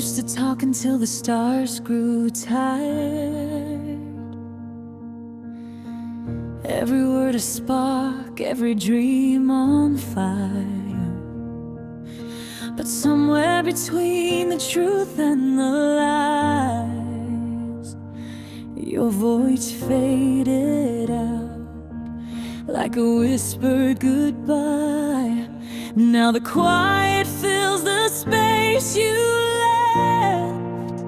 used to talk until the stars grew tired. Every word a spark, every dream on fire. But somewhere between the truth and the lies, your voice faded out like a whispered goodbye. Now the quiet fills the space you left,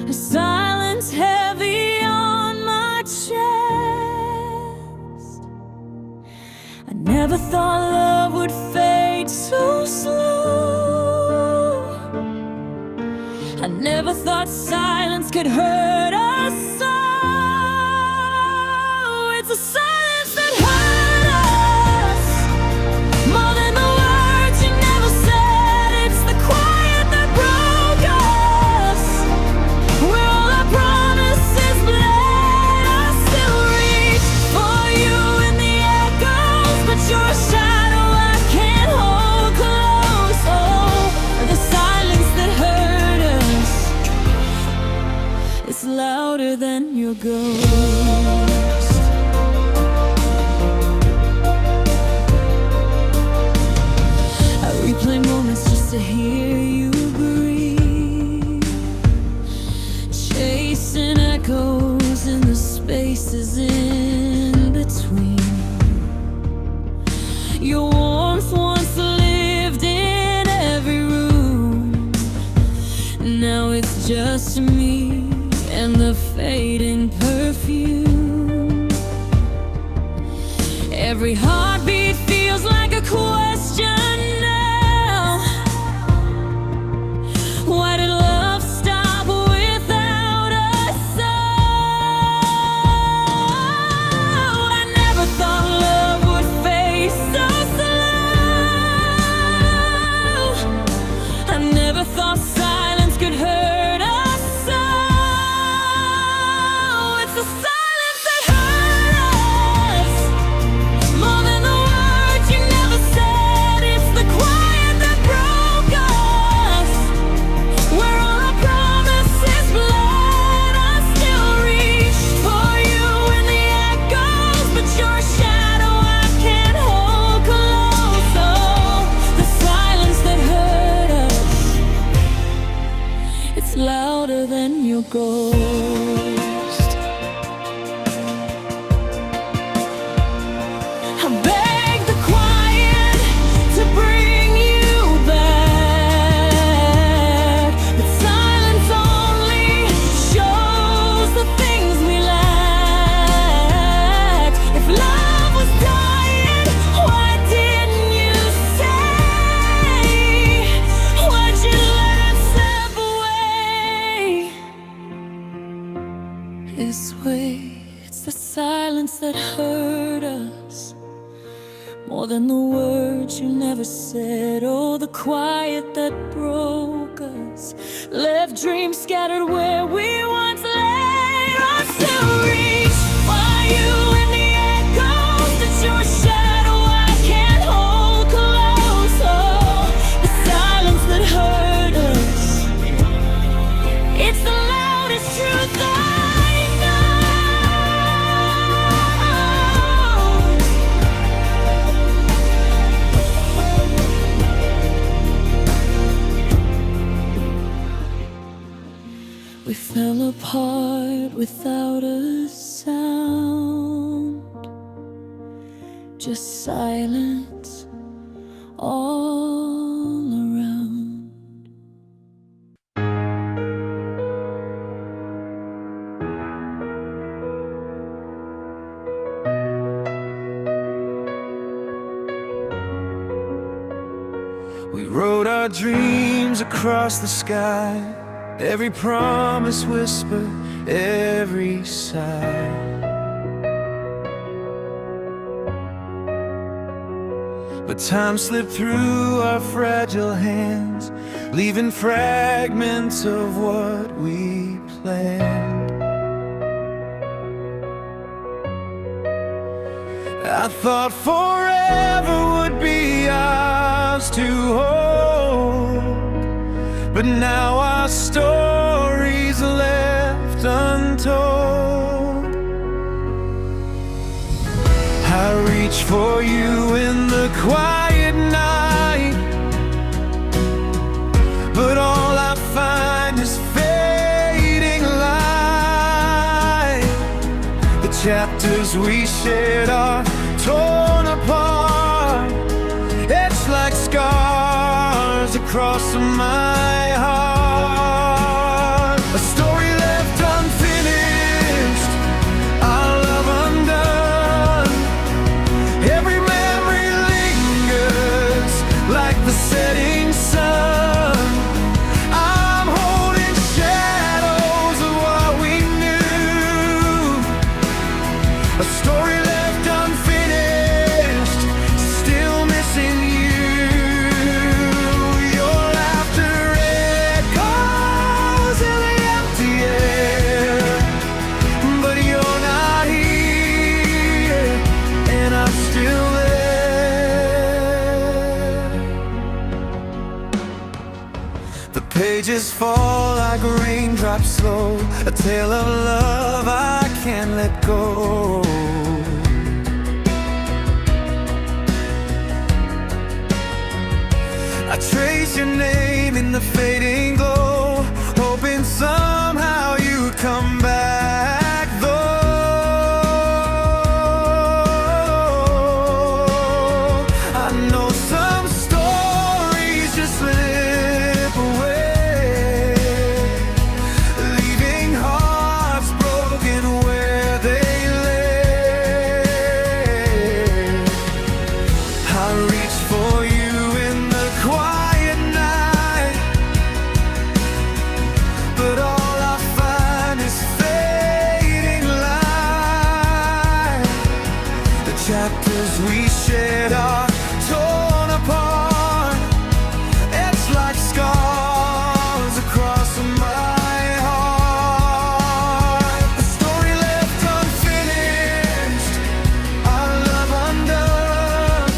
a silence heavy on my chest. I never thought love would fade so slow. I never thought silence could hurt us so. It's a silence that hurt us more than the words you never said. It's the quiet that broke us, where all our promises bled. I still reach for you in the echoes, but you're a shadow I can't hold close. Oh, the silence that hurt us, it's louder than your ghost. I replay moments just to hear you breathe, chasing echoes in the spaces in between. Your warmth once lived in every room. Now it's just me and the fading perfume. Every heartbeat feels like a question now. Why did love stop without us? Oh, I never thought love would fade so slow. I never thought silence could hurt us so. It's the silence that hurt us more than the words you never said. It's the quiet that broke us, where all our promises bled. I still reach for you in the echoes, but you're a shadow I can't hold close. Oh, the silence that hurt us, it's louder than your ghost. I beg the quiet to bring you back, but silence only shows the things we lack. If love was dying, why didn't you say? Why'd you let it slip away this way? It's the silence that hurt us more than the words you never said. Oh, the quiet that broke us, left dreams scattered where we once lay. I still reach for you in the echoes, but you're a shadow I can't hold close. Oh, the silence that hurt us, it's the loudest truth I know. We fell apart without a sound, just silence all around. We wrote our dreams across the sky, every promise whisper, every sigh. But time slipped through our fragile hands, leaving fragments of what we planned. I thought forever would be ours to hold, but now our story's left untold. I reach for you in the quiet night, but all I find is fading light. The chapters we shared are torn apart. It's like scars across my heart. A story left unfinished, our love undone. Every memory lingers like the setting sun. I'm holding shadows of what we knew. A story left unfinished, still missing you. Your laughter echoes in the empty air, but you're not here, and I'm still there. The pages fall like raindrops slow, a tale of love I can't let go. I trace your name in the fading glow, hoping somehow you'd come back though. I know some stories just slip away, leaving hearts broken where they lay. I reach for you in the quiet night, but all I find is fading light. The chapters we shared are torn apart. It's like scars across my heart. A story left unfinished, our love undone.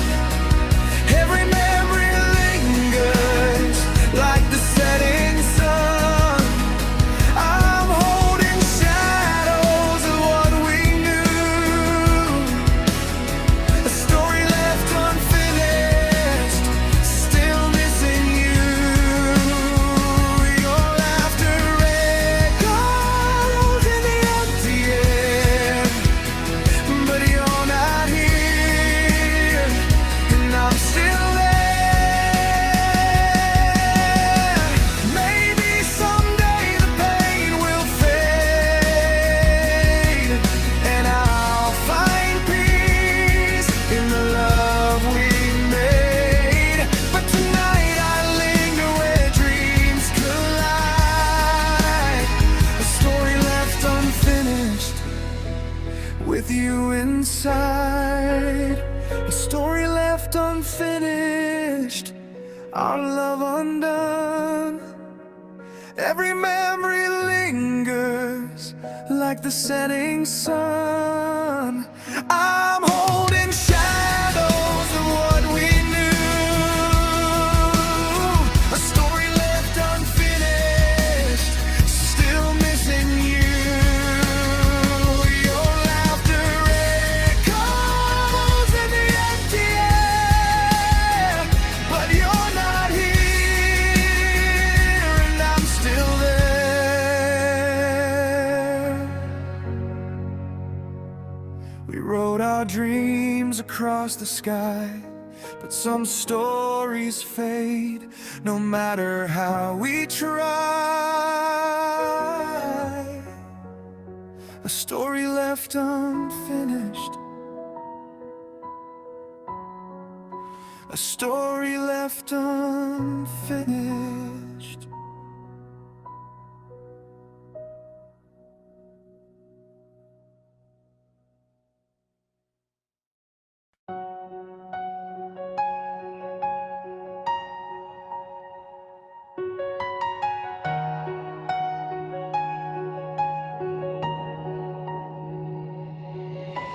Every memory lingers like the setting sun. I'm holding shadows of what we knew. A story left unfinished, still missing you. Your laughter echoes in the empty air, but you're not here, and I'm still there. Maybe someday the pain will fade, and I'll find peace in the love we made. But tonight I linger where dreams collide. A story left unfinished with you inside. A story left unfinished, our love undone. Every memory lingers like the setting sun. I'm holding shadows of what we knew. A story left unfinished, still missing you. Your laughter echoes in the empty air, but you're not here, and I'm still there. We wrote our dreams across the sky, but some stories fade no matter how we try. A story left unfinished, a story left unfinished.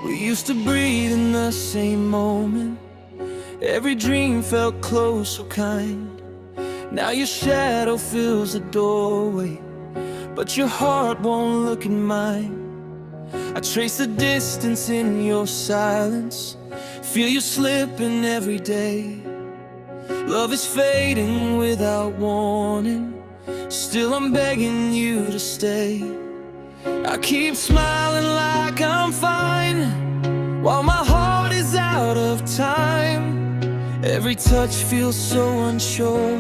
We used to breathe in the same moment. Every dream felt close, so kind. Now your shadow fills the doorway, but your heart won't look in mine. I trace the distance in your silence, feel you slipping every day. Love is fading without warning, still I'm begging you to stay. I keep smiling like I'm fine, while my heart is out of time. Every touch feels so unsure,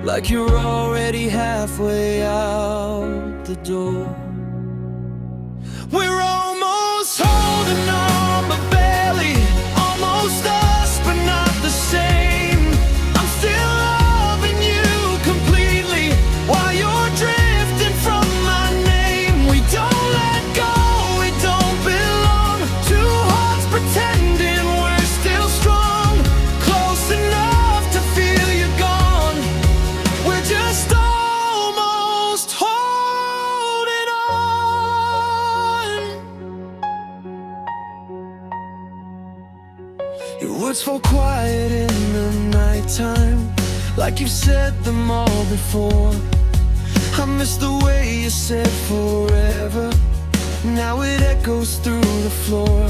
like you're already halfway out the door. We're almost holding on, but barely. Almost us, but not the same. I'm still loving you completely, while you're drifting from my name. We don't let go, we don't belong. Two hearts pretending we're still strong, close enough to feel you're gone. We're just almost holding on. Your words fall quiet in the nighttime, like you've said them all before. I miss the way you said forever, now it echoes through the floor.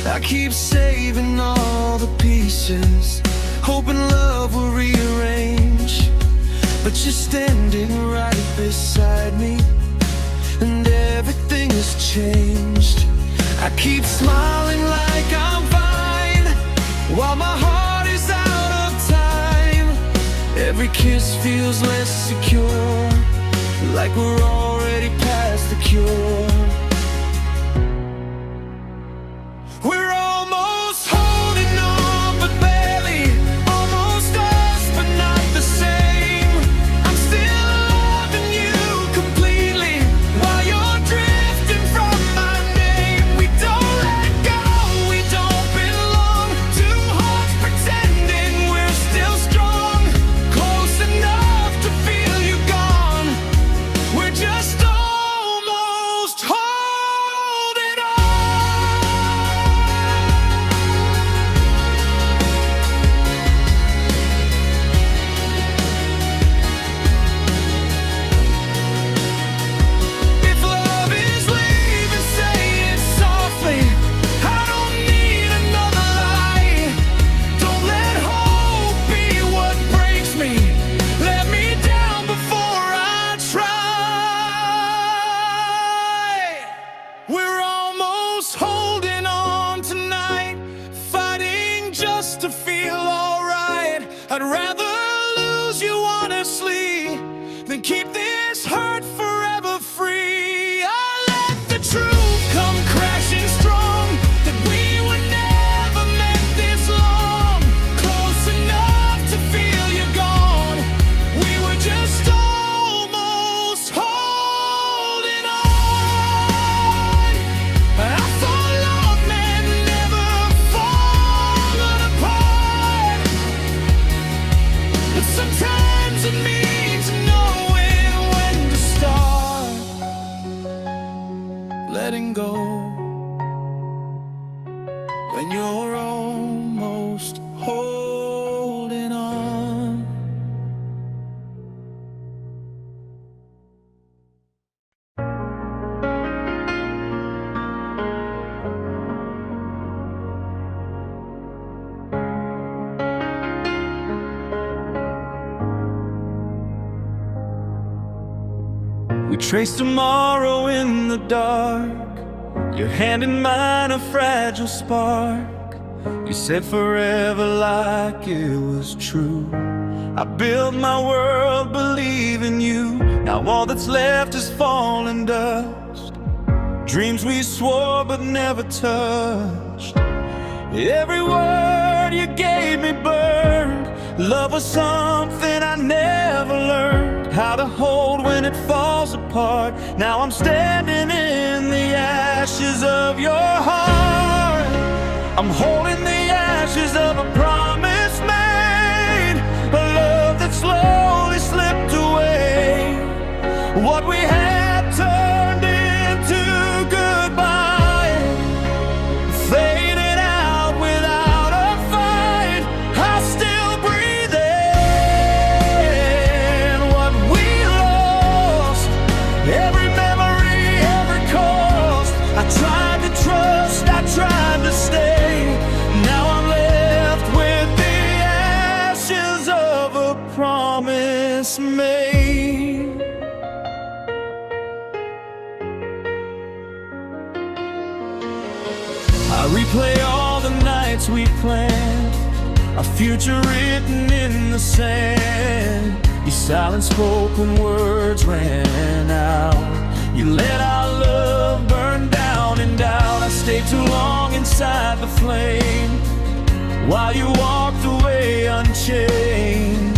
I keep saving all the pieces, hoping love will rearrange, but you're standing right beside me, and everything has changed. I keep smiling like I'm fine, while my heart is out of time. Every kiss feels less secure, like we're already past the cure. We're almost holding on, but barely. Almost us, but not the same. I'm still loving you completely, while you're drifting from my name. We don't let go, we don't belong. Two hearts pretending we're still strong, close enough to feel you gone. We're just almost holding on. If love is leaving, say it softly. I don't need another lie. Don't let hope be what breaks me. Let me down before I try. We're almost holding on tonight, fighting just to feel alright. I'd rather lose you honestly than keep this hurt forever free. I let the truth come crashing strong, that we were never meant this long. Close enough to feel you gone. We were just almost holding on. I thought love meant never falling apart, but sometimes it means knowing when to start. Letting go when you're almost holding on. We trace tomorrow in the dark, your hand in mine, a fragile spark. You said forever like it was true. I built my world believing you. Now all that's left is falling dust, dreams we swore but never touched. Every word you gave me burned. Love was something I never learned how to hold when it falls apart. Now I'm standing in the ashes of your heart. I'm holding the ashes of a promise made, a love that slowly slipped away. What we had turned into goodbye, faded out without a fight. I'm still breathing. replay all the nights we planned, our future written in the sand. Your silent spoken words ran out. You let our love burn down and out. I stayed too long inside the flame while you walked away unchanged.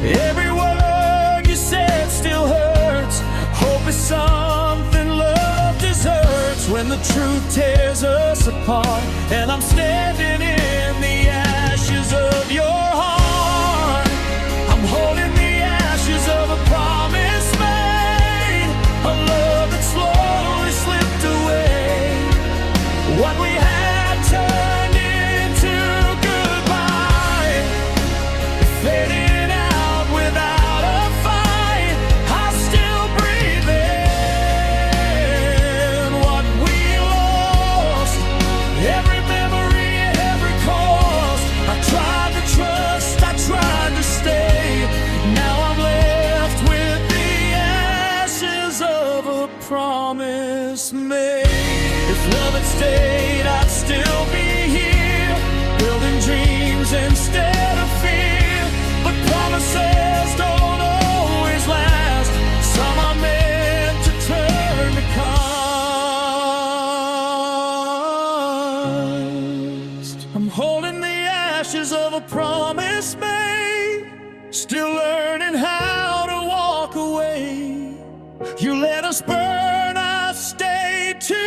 Every word you said still hurts. Hope is something love deserts. When the truth tears us apart, and I'm standing in the ashes of your heart. I'm holding the ashes of a promise made, a love that slowly slipped away. What we had turned into goodbye, fading out without a fight. I still breathe in what we lost, every memory, every cost. I tried to trust, I tried to stay. Now I'm left with the ashes of a promise made. If love had stayed, I'd still be here, building dreams instead of fear. But promises don't always last. Some are meant to turn to cost. I'm holding the ashes of a promise made, still learning how to walk away. You let us burn, I stayed too late.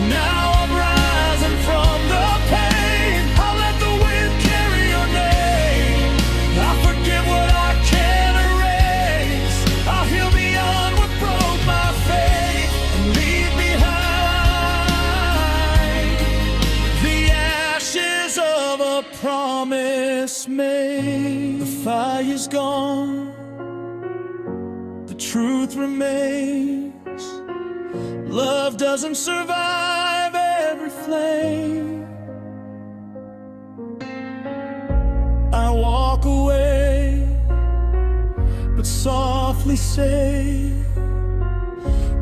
Now I'm rising from the pain. I'll let the wind carry your name. I forgive what I can't erase. I'll heal beyond what broke my faith and leave behind the ashes of a promise made. The fire's gone, the truth remains. Love doesn't survive every flame. I walk away, but softly say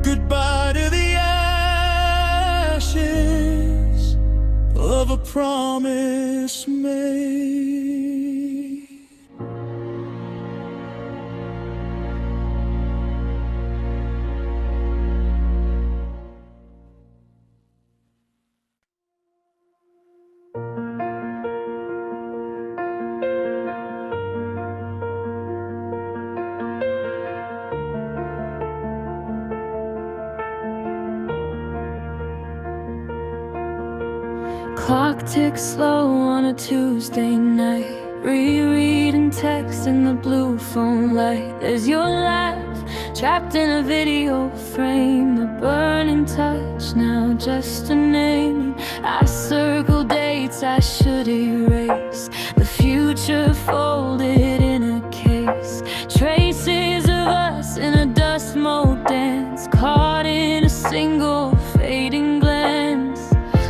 goodbye to the ashes of a promise made. Clock ticks slow on a Tuesday night, rereading text in the blue phone light. There's your laugh trapped in a video frame, the burning touch, now just a name. I circle dates I should erase, the future folded in a case. Traces of us in a dust mold dance, caught in a single fading glance.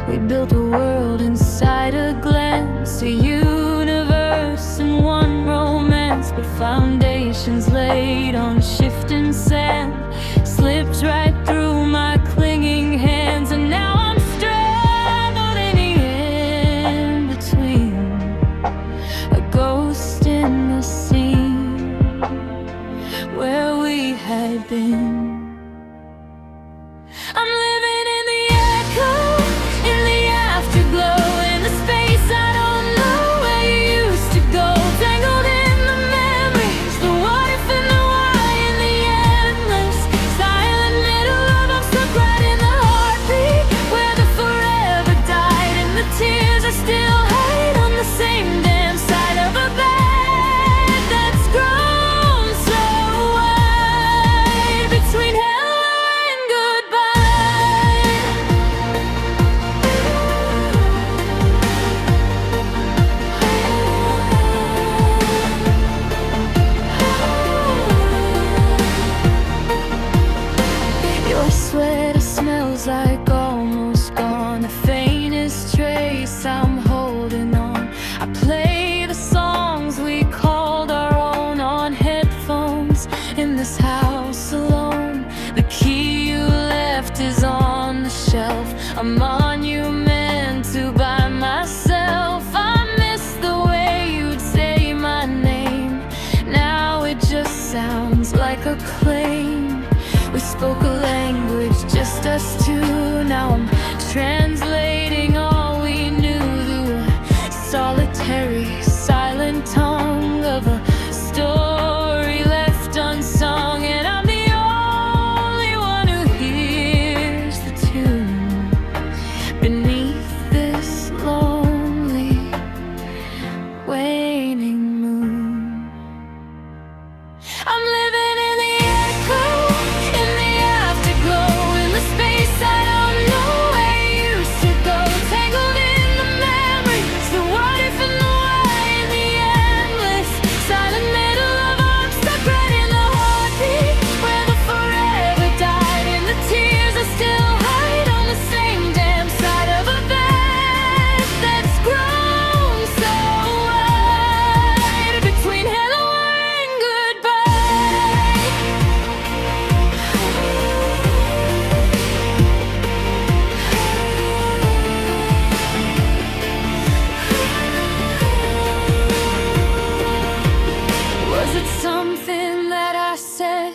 We built a world inside a glance, a universe in one romance. But foundations laid on shifting sand slipped right through my clinging hands. And now I'm straddled in the in-between, a ghost in the a monument to by myself. I miss the way you'd say my name. Now it just sounds like a claim. We spoke a language, just us two. Now I'm translating all we knew through a solitary, silent tongue of a story left unsung. And I'm the only one who hears the tune beneath this lonely, waning moon. I'm living in the echo, in the afterglow, in the space I don't know where you used to go. Tangled in the memories, the what if and the why, in the endless silent middle of arms, stuck right in the heartbeat where the forever died. In the tears I still hide on the same damn side of a bed that's grown so wide between hello and goodbye. Was it something that I said,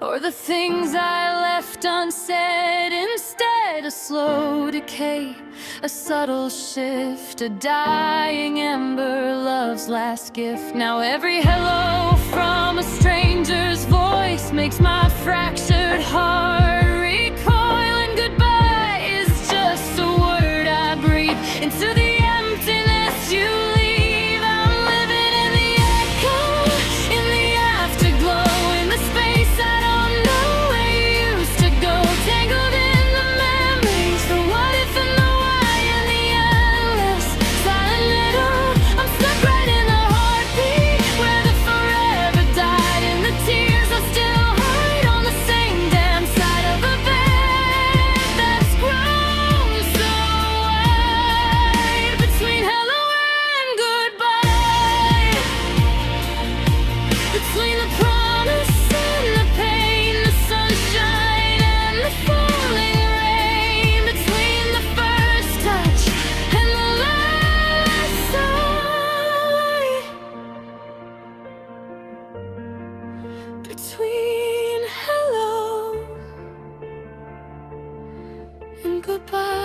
or the things I left unsaid? Instead, a slow decay, a subtle shift, a dying ember, love's last gift. Now every hello from a stranger's voice makes my fractured heart recoil, and goodbye is just a word I breathe into the emptiness you leave. I'm living in the echo, in the afterglow, in the space I don't know where you used to go. Tangled in the memories, the what if and the why, in the endless silent middle. I'm stuck right in the heartbeat where the forever died. In the tears I still hide on the same damn side of a bed that's grown so wide between hello and goodbye. Between the promise and the pain, the sunshine and the falling rain. Between the first touch and the last sigh. Between hello and goodbye.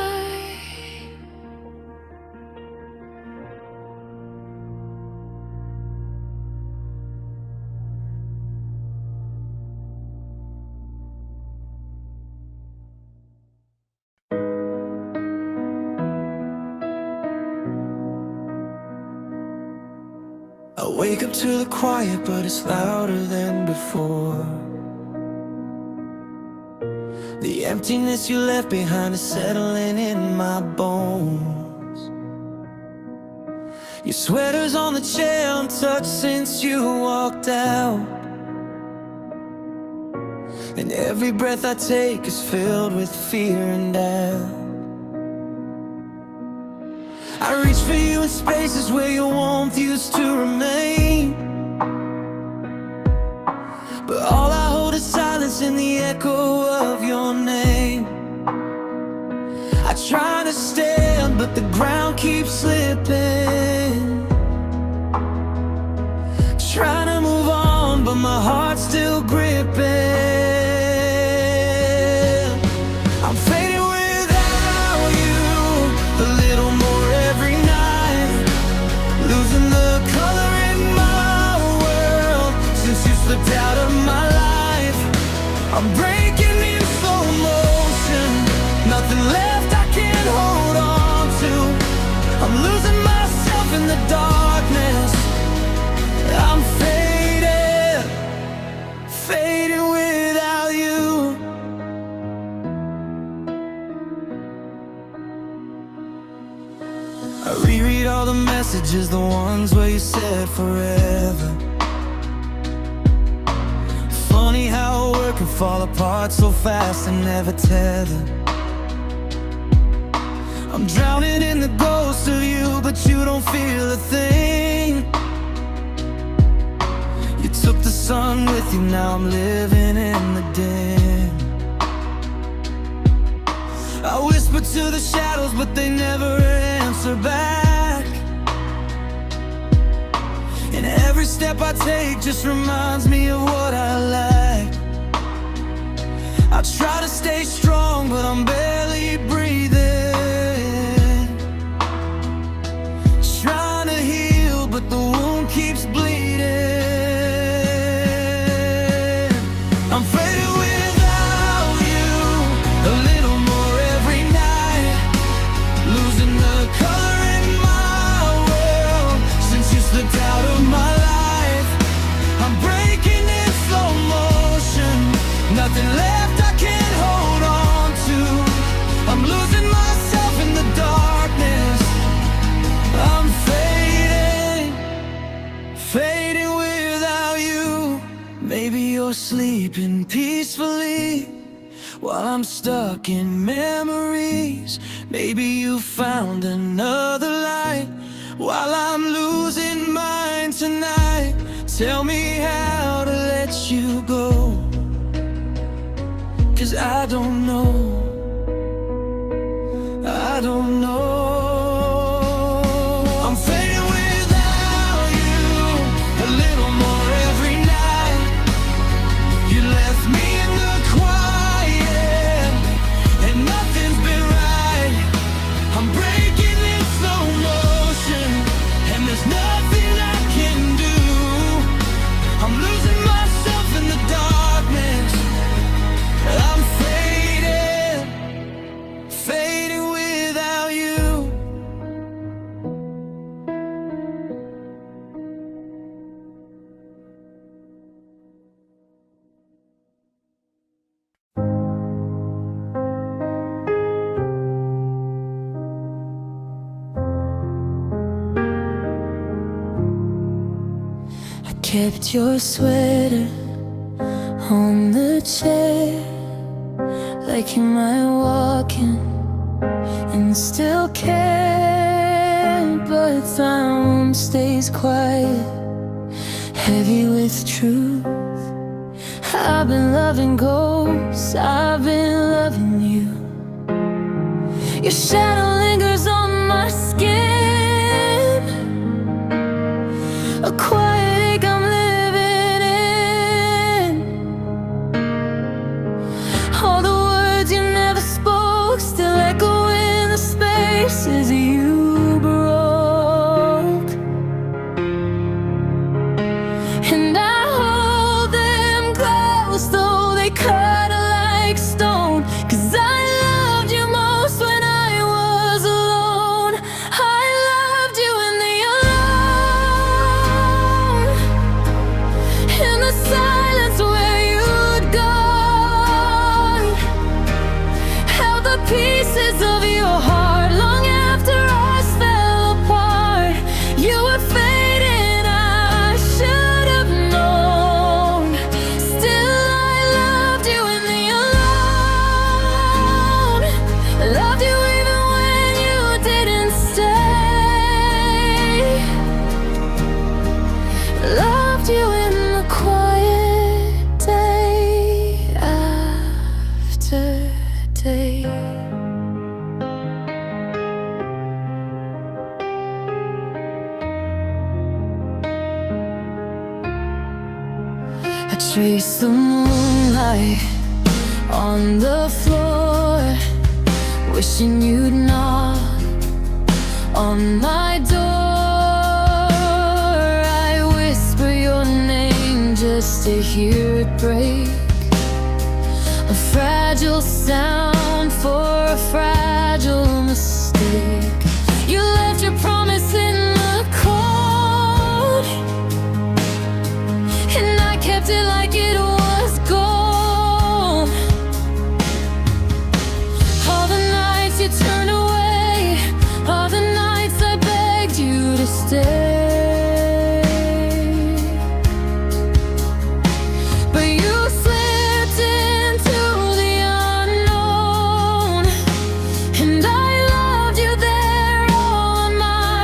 I wake up to the quiet, but it's louder than before. The emptiness you left behind is settling in my bones. Your sweater's on the chair, untouched since you walked out. And every breath I take is filled with fear and doubt. I reach for you in spaces where your warmth used to remain, but all I hold is silence in the echo of your name. I try to stand, but the ground keeps slipping. Trying to move on, but my heart's still gripping. I'm fading without you, a little more every night, losing the color in my world since you slipped out of my life. I'm breaking in slow motion, nothing left I can hold on to. I'm losing myself in the darkness. I'm fading, fading without you. I reread all the messages, the ones where you said forever. Funny how a word can fall apart so fast and never tether. I'm drowning in the ghost of you, but you don't feel a thing. You took the sun with you, now I'm living in the dim. I whisper to the shadows, but they never answer back. And every step I take just reminds me of what I lack. I try to stay strong, but I'm barely breathing. Trying to heal, but the wound keeps bleeding. I'm fading without you, a little more every night, losing the color in my world since you slipped out of my life. I'm breaking in slow motion, nothing left I can't hold on to. I'm losing myself in the darkness. I'm fading, fading without you. Maybe you're sleeping peacefully while I'm stuck in memories. Maybe you found another light while I'm losing mine tonight. Tell me how to let you go, 'cause I don't know, I don't know. I'm fading without you, a little more every night. You left me in the quiet, and nothing's been right. I'm breaking in slow motion, and there's nothing I can do. I'm losing myself in the darkness. I'm fading, fading without you. I kept your sweater on the chair, like you might walk in and still care. But time stays quiet, heavy with truth. I've been loving ghosts, I've been loving you. Your shadow lingers on my skin, a quiet ache I'm living in. All the words you never spoke still echo in the spaces you broke. And I hold them close, though they cut like stone. 'Cause I loved you most when I was alone. I loved you in the alone, in the silence where you'd gone. Held the pieces of your heart long after us fell apart. You were fading, I should have known. Still I loved you in the alone. Loved you even when you didn't stay. Loved you in the quiet, day after day. I trace the moonlight on the floor, wishing you'd knock on my door. I whisper your name just to hear it break, a fragile sound for a fragile mistake. You left your promise in the cold, and I kept it like it was gold. All the nights you turned away, all the nights I begged you to stay. But you slipped into the unknown, and I loved you there all on my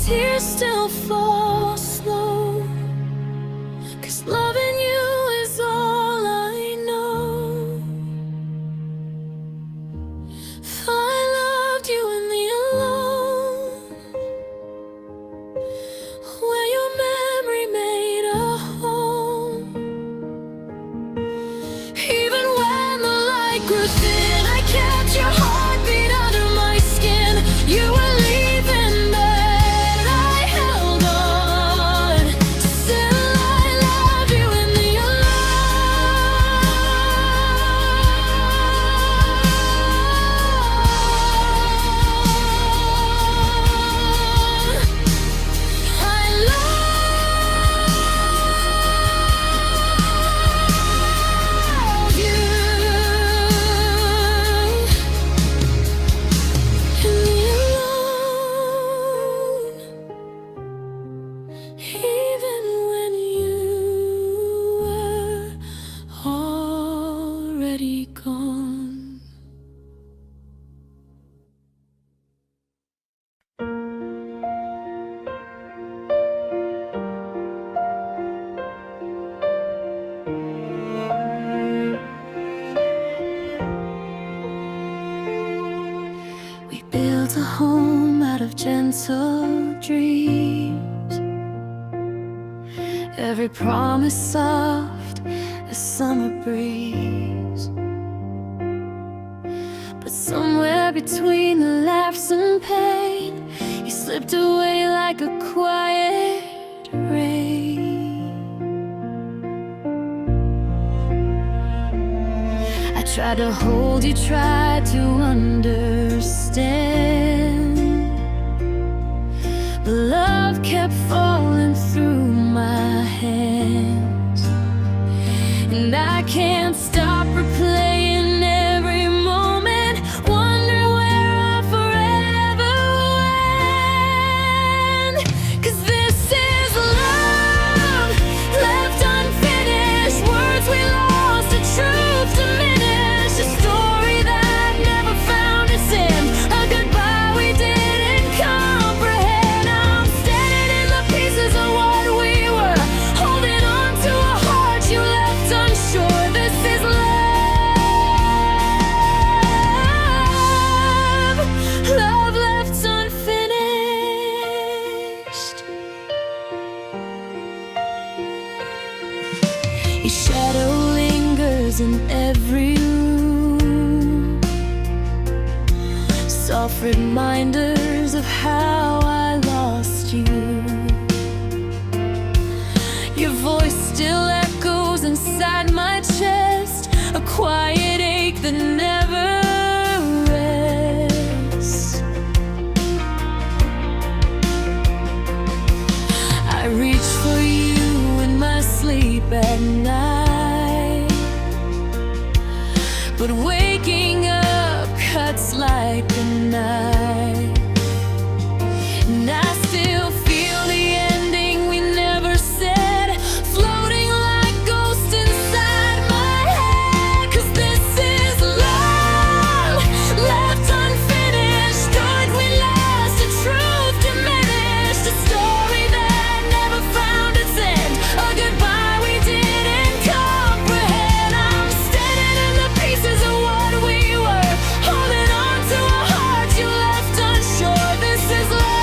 tears still fall slow, 'cause loving you is all I know. If I loved you in the alone, where your memory made a home, even when the light grew thin, I kept your heartbeat under my skin. You were leaving, but I held on. Still I love you in the alone. I love you in the alone, even when you were already gone. We built a home out of gentle dreams, every promise soft as summer breeze. But somewhere between the laughs and pain, you slipped away like a quiet rain. I tried to hold you, tried to understand, but love kept falling through my hands. And I can't stop replaying every moment, wondering where I forever went. 'Cause this is love left unfinished, words we lost, a truth diminished, a story that never found its end, a goodbye we didn't comprehend. I'm standing in the pieces of what we were, holding on to a heart you left unsure. This is love, love left unfinished. Your shadow lingers in every room, soft reminders of how I lost you. Your voice still echoes inside my chest, a quiet ache that never rests. I reach for you in my sleep at night, but waking up cuts like a knife. And I still feel the ending we never said, floating like ghosts inside my head. 'Cause this is love left unfinished, good we lost, a truth diminished, a story that never found its end, a goodbye we didn't comprehend. I'm standing in the pieces of what we were, holding on to a heart you left unsure. This is love,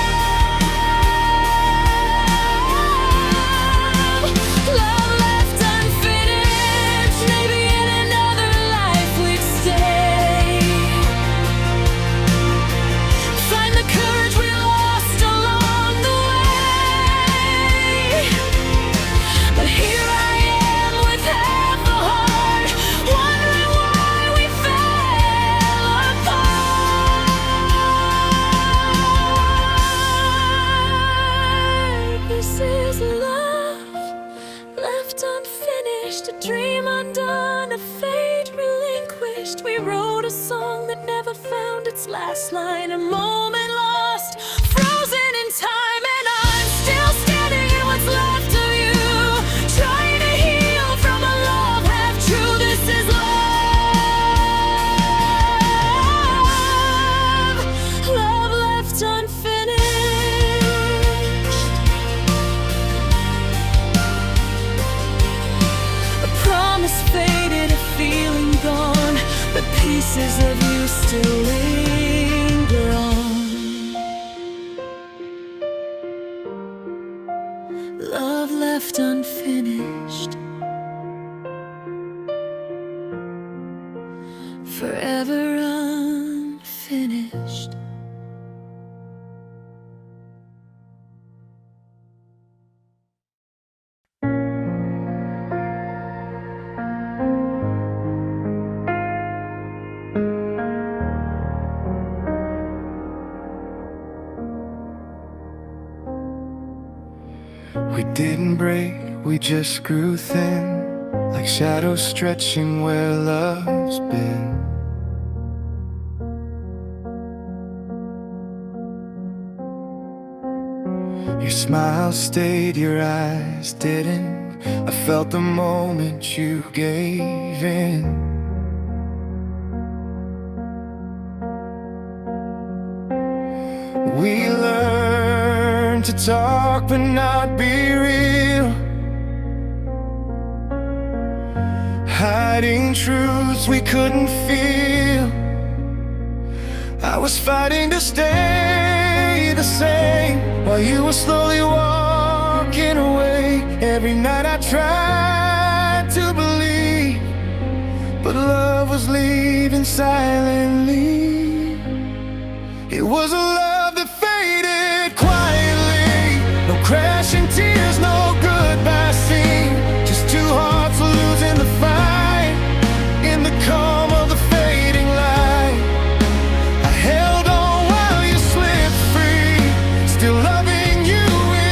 love left unfinished. Maybe in another life we'd stay, find the courage we lost along the way. But here I am with half a heart, wondering why we fell apart. This is love left unfinished, a dream undone, a fate relinquished. We wrote a song that never found its last line, a moment lost, frozen in time. And I'm still standing in what's left of you, trying to heal from a love half true. This is love, love left unfinished. memories of you still linger on. Love left unfinished, forever unfinished. We didn't break, we just grew thin, like shadows stretching where love's been. Your smile stayed, your eyes didn't. I felt the moment you gave in. We learned to talk but not be real, hiding truths we couldn't feel. I was fighting to stay the same while you were slowly walking away. Every night I tried to believe, but love was leaving silently. It was a love that faded quietly. No crashing tears, no goodbye scene, just two hearts losing the fight in the calm of the fading light. I held on while you slipped free, still loving you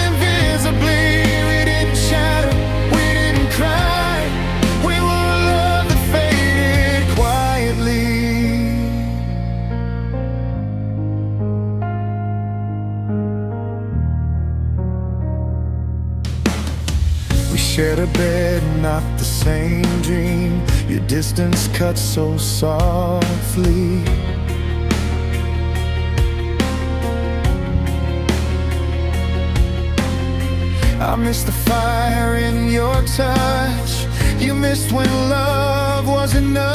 invisibly. We didn't shatter, we didn't cry. We were a love that faded quietly. We shared a bed, not the same dream. Your distance cut so softly. I missed the fire in your touch. You missed when love was enough.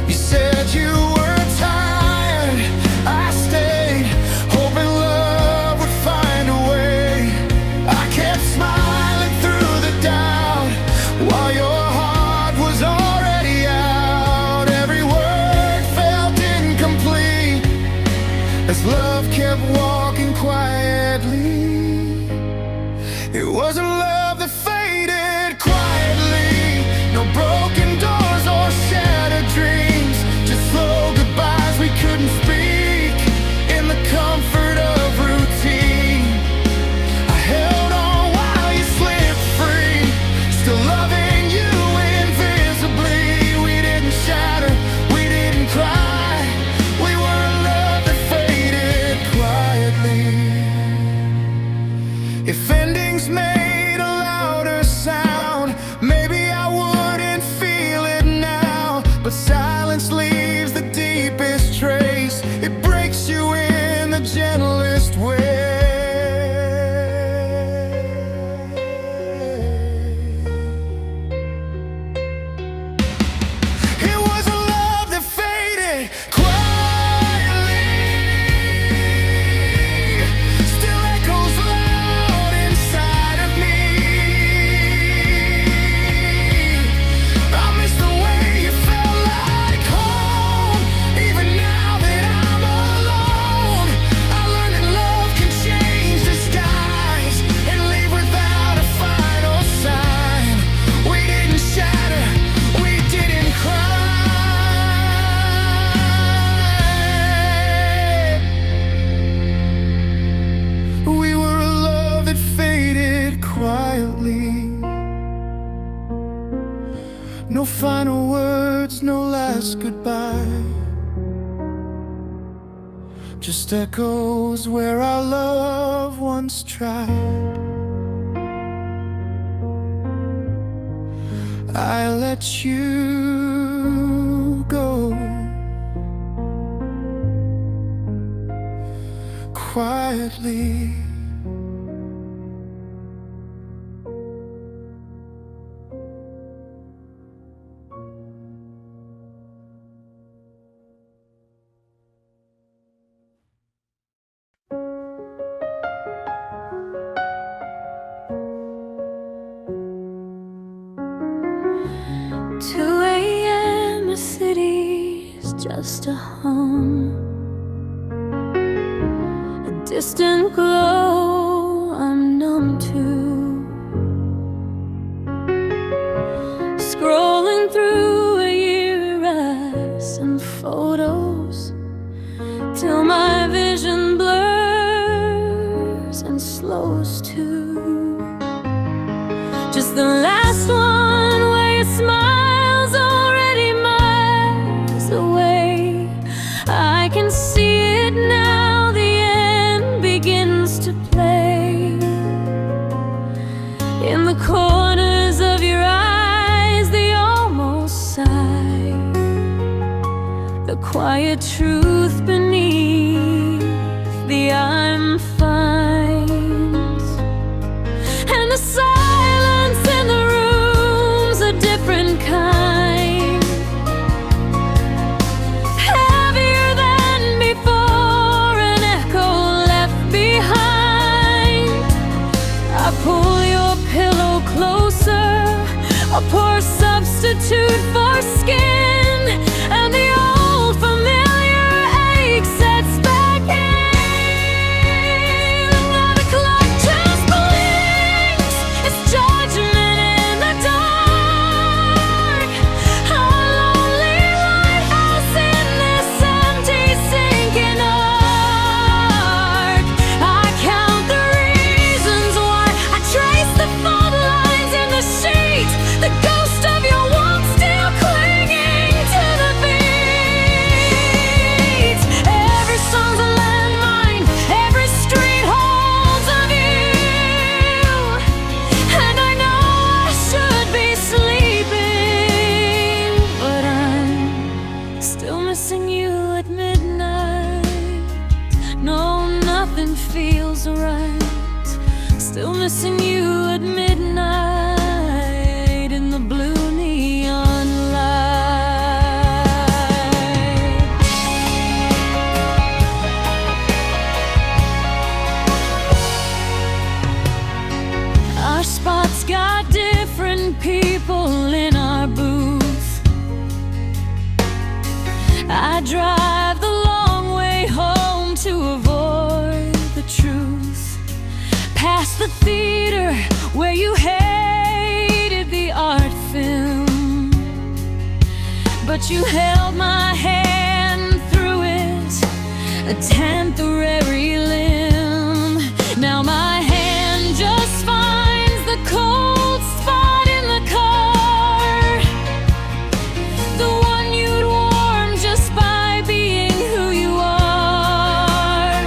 You said you were tired, I stayed, hoping love would find a way. I kept smiling through the doubt while your heart was already out. Every word felt incomplete as love kept walking quietly. It was a love that faded quietly. No broken doors or shattered dreams, just slow goodbyes we couldn't speak in the comfort of routine. I held on while you slipped free, still loving you invisibly. We didn't shatter, we didn't cry. We were a love that faded quietly. If endings made a louder sound, maybe I wouldn't feel it now. But silence leaves the deepest trace. It breaks you in the gentlest way. It was a love that faded quietly, still echoes loud inside of me. I miss the way you felt like home, even now that I'm alone. I learned that love can change disguise and leave without a final sign. We didn't shatter, we didn't cry. We were a love that faded quietly. No final words, no last goodbye, just echoes where our love once tried. I let you go quietly. just a hum, a distant glow I'm numb to. Scrolling through a year and photos till my vision blurs and slows too. Just the last one where your smile's already miles away. I can see it now, the end begins to play. In the corners of your eyes, the almost sigh, the quiet truth beneath the I'm fine, and the silence in the room's a different kind, heavier than before, an echo left behind. I pull your pillow closer, a poor substitute for skin, and the old familiar ache sets back in. Now the clock just blinks, it's judgment in the dark. A lonely lighthouse in this empty sinking ark. I count the reasons why, I trace the fault lines in the sheet, the ghost of your warmth still clinging to the beat. Every song's a landmine, every street holds a view, and I know I should be sleeping, but I'm still missing you at midnight. No, nothing feels right. Still missing you at midnight in the blue neon light. Our spots got different people in our booth. I drive the long way home to avoid the truth, past the theater where you hated the art film, but you held my hand through it, a temporary limb. Now my hand just finds the cold spot in the car, the one you'd warm just by being who you are.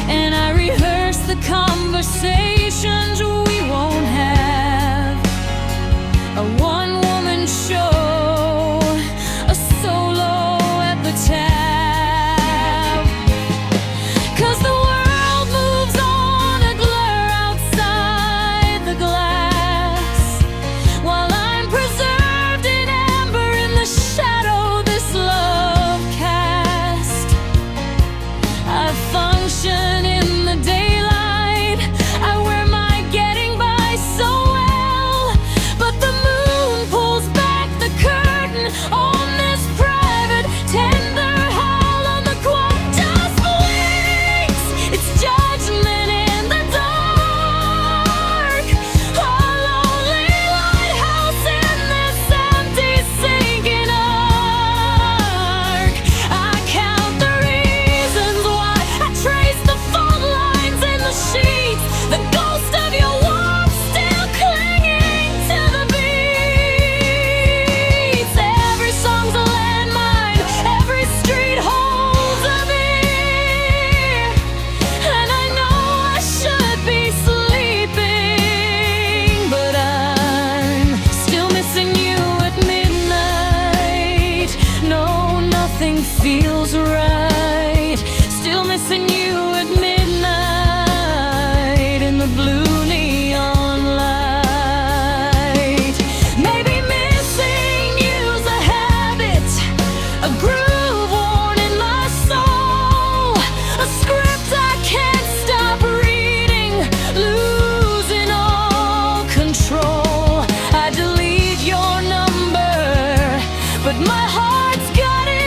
And I rehearse the conversations we won't have, a one-woman show, a solo at the tab. 'Cause the world moves on, a glur outside the glass, while I'm preserved in amber in the shadow this love cast. I function in the daylight, I wear my getting by so well, but the moon pulls back the curtain on this private tender howl, on the clock just blinks, it's judgment in the dark. A lonely lighthouse in this empty sinking ark. I count the reasons why, I trace the fault lines in the sheets, the ghost of your warmth still clinging to the beats. Every song's a landmine, every street holds a beer, and I know I should be sleeping, but I'm still missing you at midnight. No, nothing feels right. Still missing you at midnight in the blue neon light. Maybe missing you's a habit, a groove worn in my soul, a script I can't stop reading, losing all control. I delete your number, but my heart's got it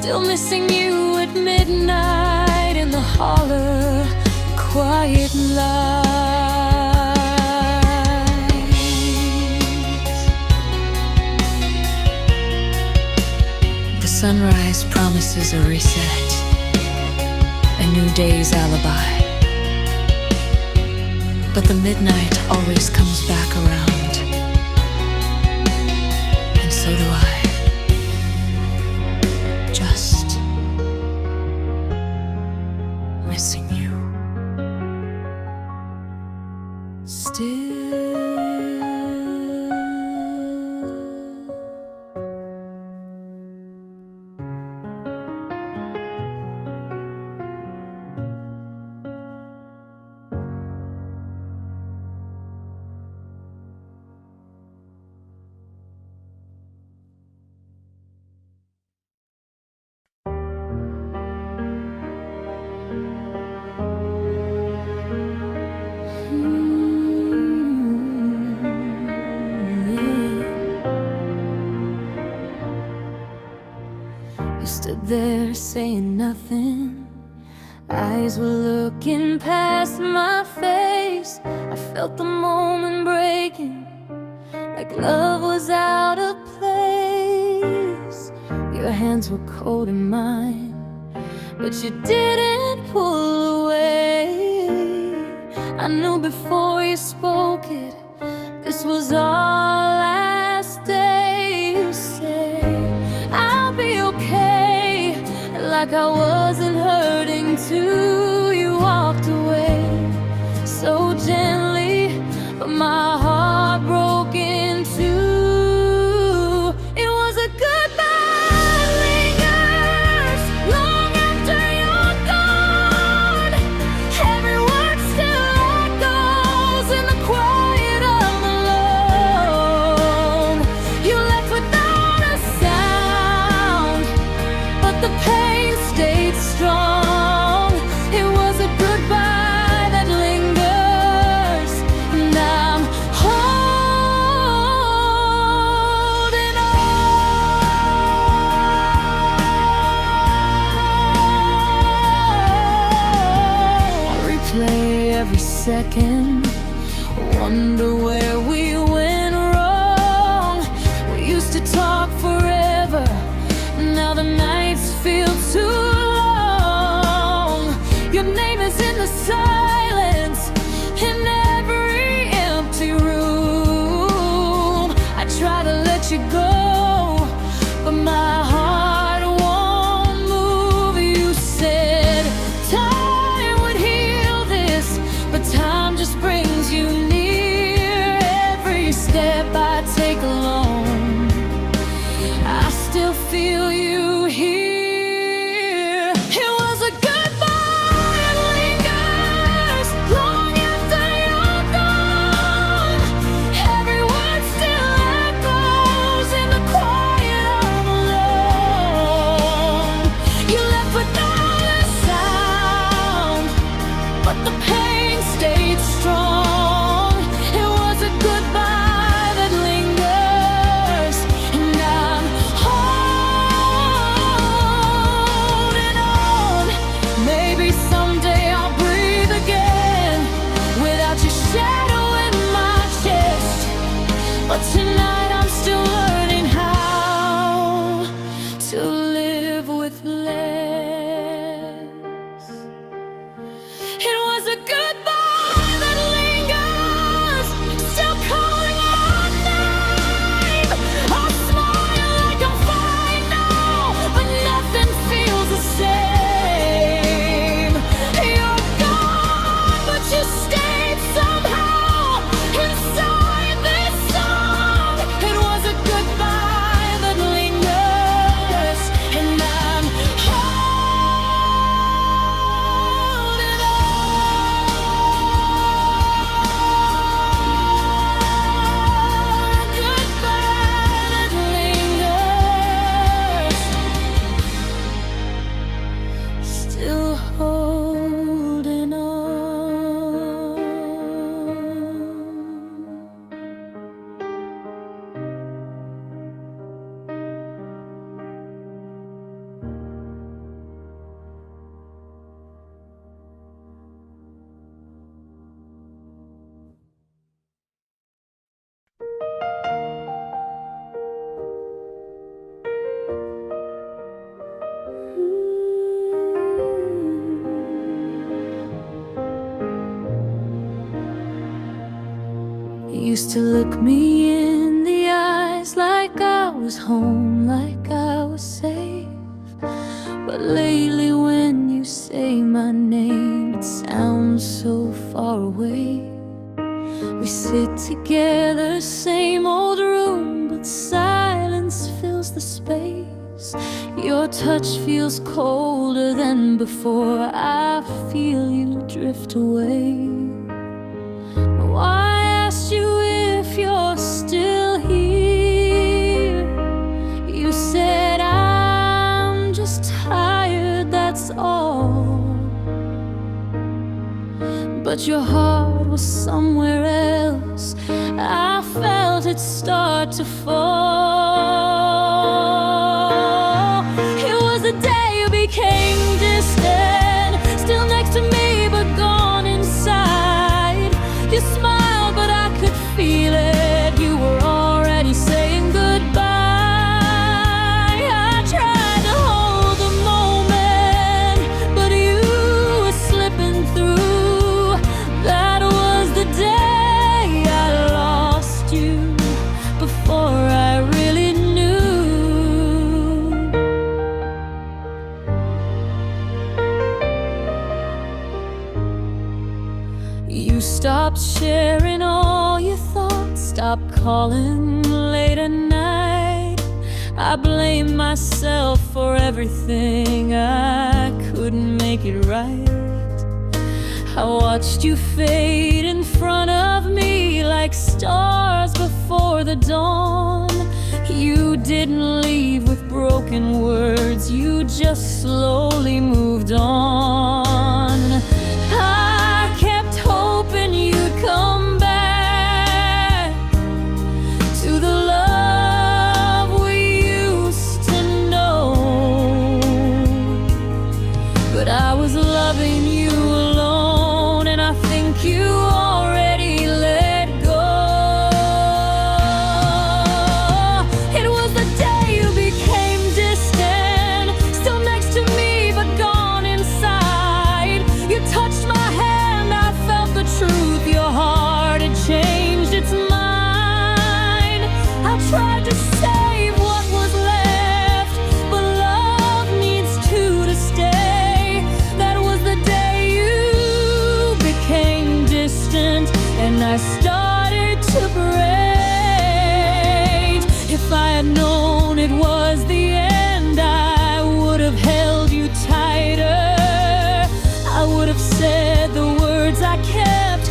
Still missing you at midnight in the holler, quiet lights. The sunrise promises a reset, a new day's alibi. But the midnight always comes back around, and so do I. Just missing you. Still. You stood there saying nothing. Eyes were looking past my face. I felt the moment breaking, like love was out of place. Your hands were cold in mine, but you didn't pull away. I knew before you spoke it, this was our last day. You said, I'll be okay, like I wasn't hurting too. You walked away so gently, but my heart broke in two. It was a goodbye that lingers long after you're gone. Every word still echoes in the quiet of alone. You left without a sound, but the pain stayed strong. It was a goodbye that lingers, and I'm holding on. I replay every second, wonder where we went wrong. We used to talk forever, now the nights feel too long. Your name is in the silence, in every empty room. I try to let you go, but my heart won't move. You said time would heal this, but time just brings you near. Every step I take alone, I still feel you here. It was a goodbye that lingers long after you're gone. Every word still echoes in the quiet of alone. You left without a sound, but the pain stayed strong. It was a goodbye that lingers, and I'm holding on. Maybe someday I'll breathe again without your shadow in my chest, but tonight I'm still learning how to live with less. It was a goodbye that lingers, still calling my name. I'll smile like I'm fine now, but nothing feels the same. You're gone, but you stayed somehow inside this song. It was a goodbye that lingers, used to look me in the eyes like I was home, like I was safe. But lately when you say my name, it sounds so far away. We sit together, same old room, but silence fills the space. Your touch feels colder than before. I feel you drift away. Oh, I asked you if you're still here. You said I'm just tired, that's all. But your heart was somewhere else. I felt it start to fall. It was the day you became distant, still next to me but gone inside. You smiled but I could feel it. You were already saying goodbye. I tried to hold the moment, but you were slipping through. That was the day I lost you, before I really knew. You stopped sharing all your thoughts, stopped calling late at night. I blame myself for everything, I couldn't make it right. I watched you fade in front of me like stars before the dawn. You didn't leave with broken words, you just slowly moved on. I kept hoping you'd come back to the love we used to know, but I was loving you alone, and I think you already let go. It was the day you became distant, still next to me but gone inside. You touched my hand, I felt the truth. Your heart had changed its mind. I tried to save what was left, but love needs two to stay. That was the day you became distant, and I started to break. If I had known it was the end, I would have held you tighter. I would have said the words I kept,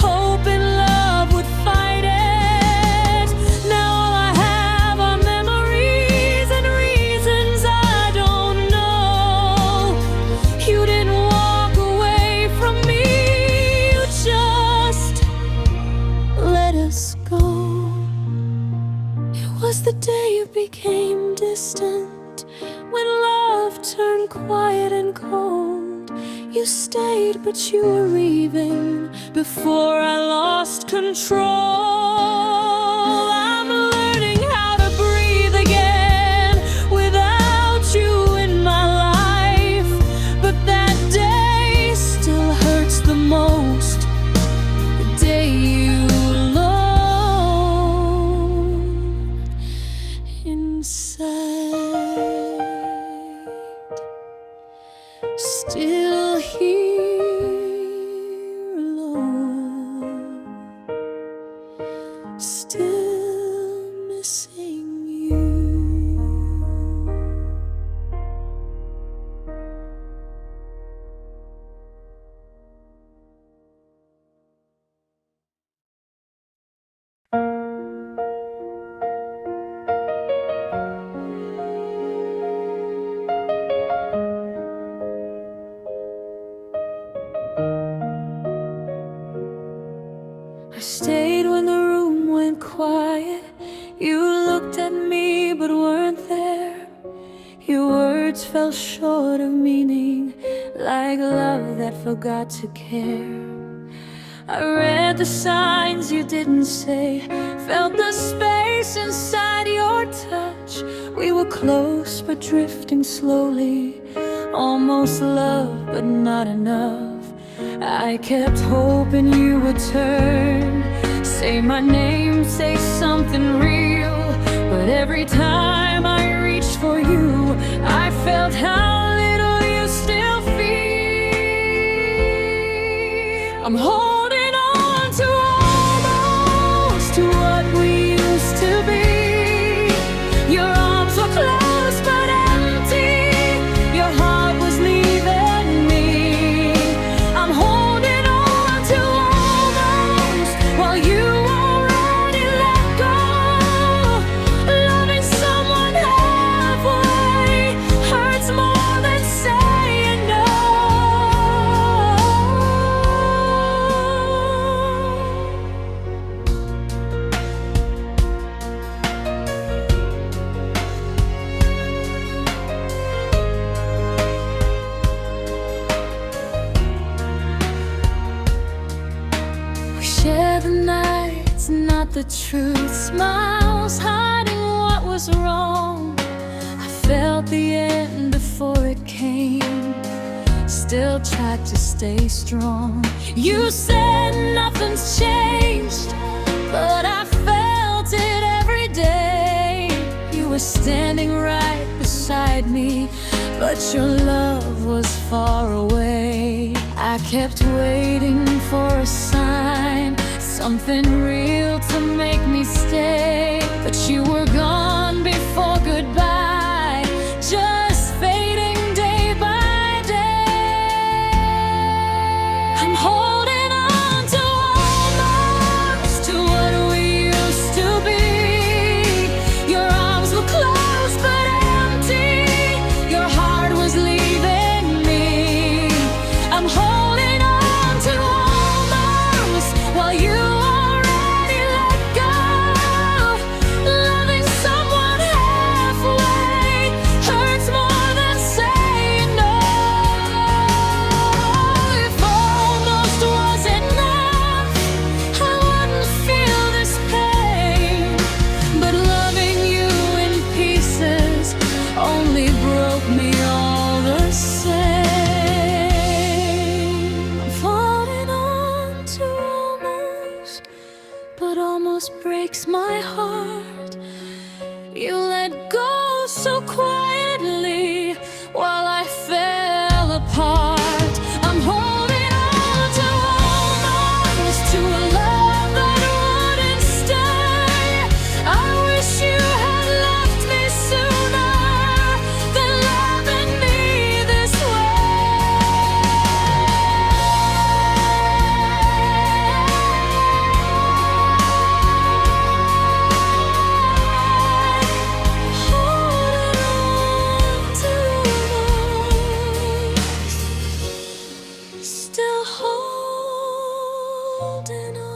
hoping love would fight it. Now all I have are memories and reasons I don't know. You didn't walk away from me, you just let us go. It was the day you became distant, when love turned quiet and cold. You stayed, but you were leaving before I lost control. I'm learning how to breathe again without you in my life, but that day still hurts the most, the day you alone inside. Still here alone, still missing you. I stayed when the room went quiet. You looked at me but weren't there. Your words fell short of meaning, like love that forgot to care. I read the signs you didn't say, felt the space inside your touch. We were close but drifting slowly, almost love but not enough. I kept hoping you would turn, Say my name, say something real. But every time I reached for you, I felt how little you still feel. I'm holding on to almost to what we used to be. Your arms were close but empty. Your heart was leaving me. I'm holding on to almost while you already let go. Loving someone halfway hurts more than saying no. We share the nights, not the truth. Smiles hiding what was wrong. I felt the end before it came. Still tried to stay strong. You said nothing's changed, but I felt it every day. You were standing right beside me, but your love was far away. I kept waiting for a sign, something real to make me stay. But you were gone before goodbye, just fading day by day. I'm holding on to almost to what we used to be. Your arms were close but empty. Your heart was leaving me. I'm holding on to almost while you already let go. Loving someone halfway hurts more than saying no. If almost was enough, I wouldn't feel this pain. But loving you in pieces only broke me all the same. I'm falling on to almost, but almost breaks my heart. You let go so quietly while I fell apart. I'm holding on to almost to a love that wouldn't stay. I wish you had left me sooner than loving me this still holding on.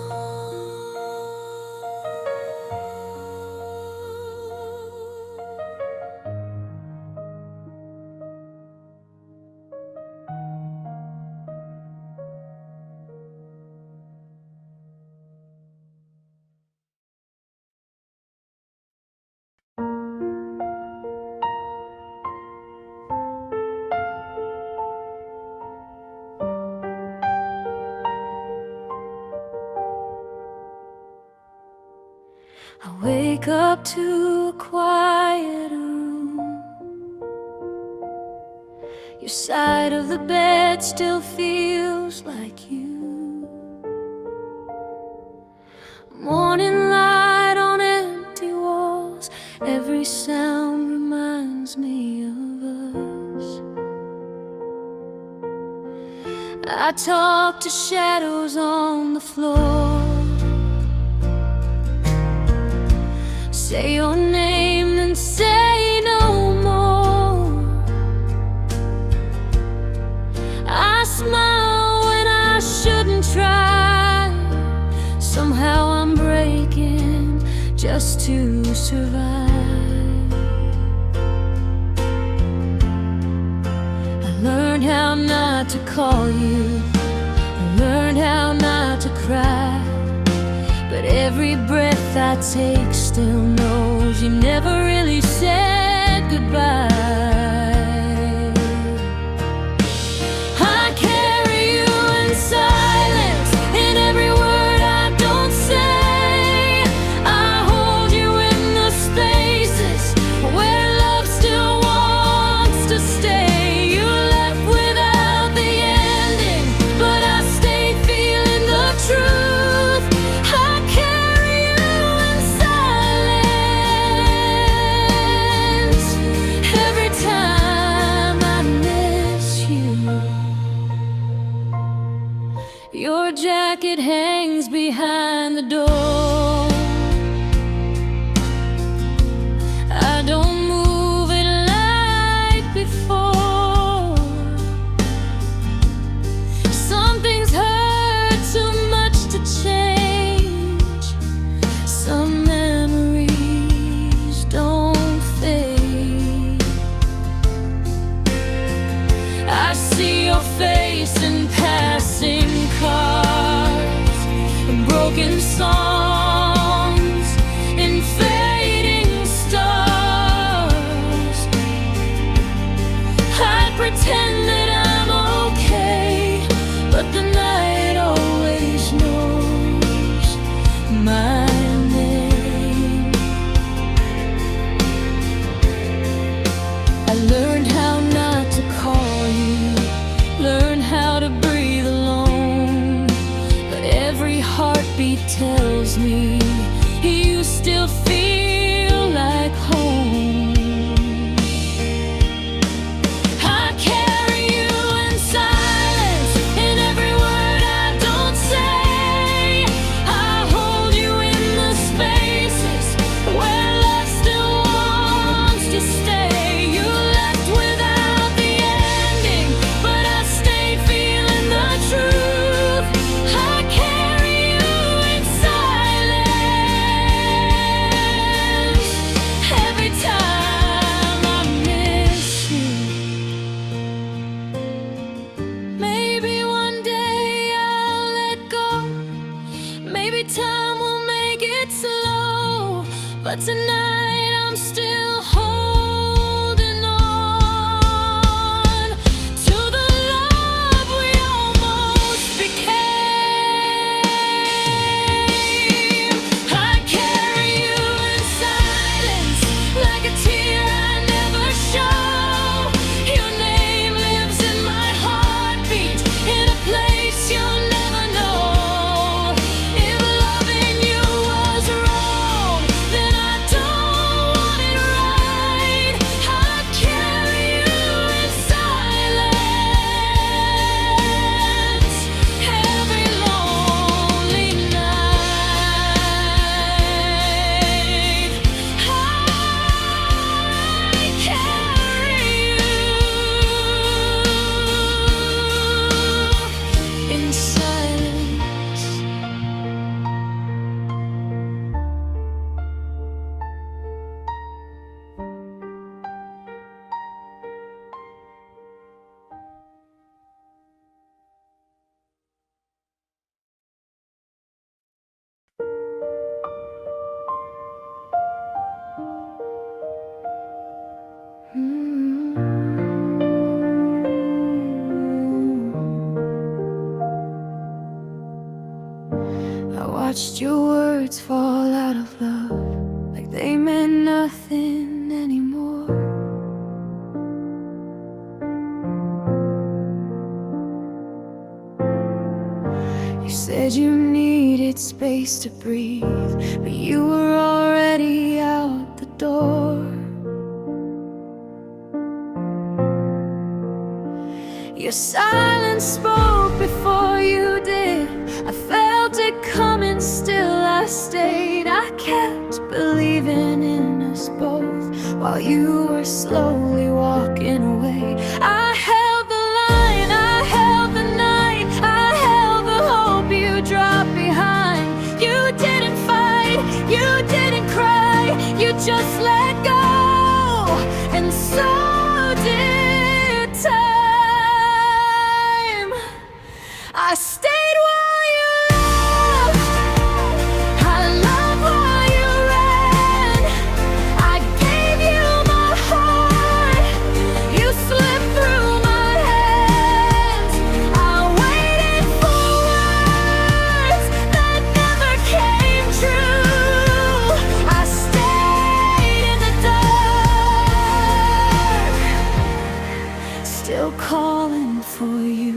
I wake up to a quiet room. Your side of the bed still feels like you. Morning light on empty walls. Every sound reminds me of us. I talk to shadows on the floor. Say your name and say no more. I smile when I shouldn't try. Somehow I'm breaking just to survive. I learned how not to call you. I learned how not to cry. But every breath I take still knows you never really said goodbye. I carry you in silence, in every word I don't say. jacket hangs behind the door. I don't move it like before. Some things hurt too much to change. Some memories don't fade. I see your face in passing cars, broken songs and fading stars. I'd pretend that I'm okay, but the night always knows my name. I learned how not to call you, learned how to breathe alone, but every heartbeat tells me you still feel like home. I carry you in silence, in every word I don't say. I hold you in the spaces where love still wants to stay. You left without the ending, but I stayed feeling the truth. I carry you in silence every time I miss you. Maybe one day I'll let go. Maybe time will make it slow. But tonight I'm still holding on to the love we almost became. I carry you in silence, like a tear I never show. Your name lives in my heartbeat, in a place you'll never know. If loving you was wrong, then I don't want it right. I carry you in silence every lonely night. I carry you in silence. I watched your words fall out of love, like they meant nothing anymore. You said you needed space to breathe, but you were already out the door. Your silence spoke before you did. I felt it coming, still I stayed. I kept believing in us both while you were slowly walking away. I held the line, I held the night, I held the hope you dropped behind. You didn't fight, you didn't cry, you just let go. And so did time. I stayed while you loved, I loved while you ran. I gave you my heart, you slipped through my hands. I waited for words that never came true. I stayed in the dark, still calling for you.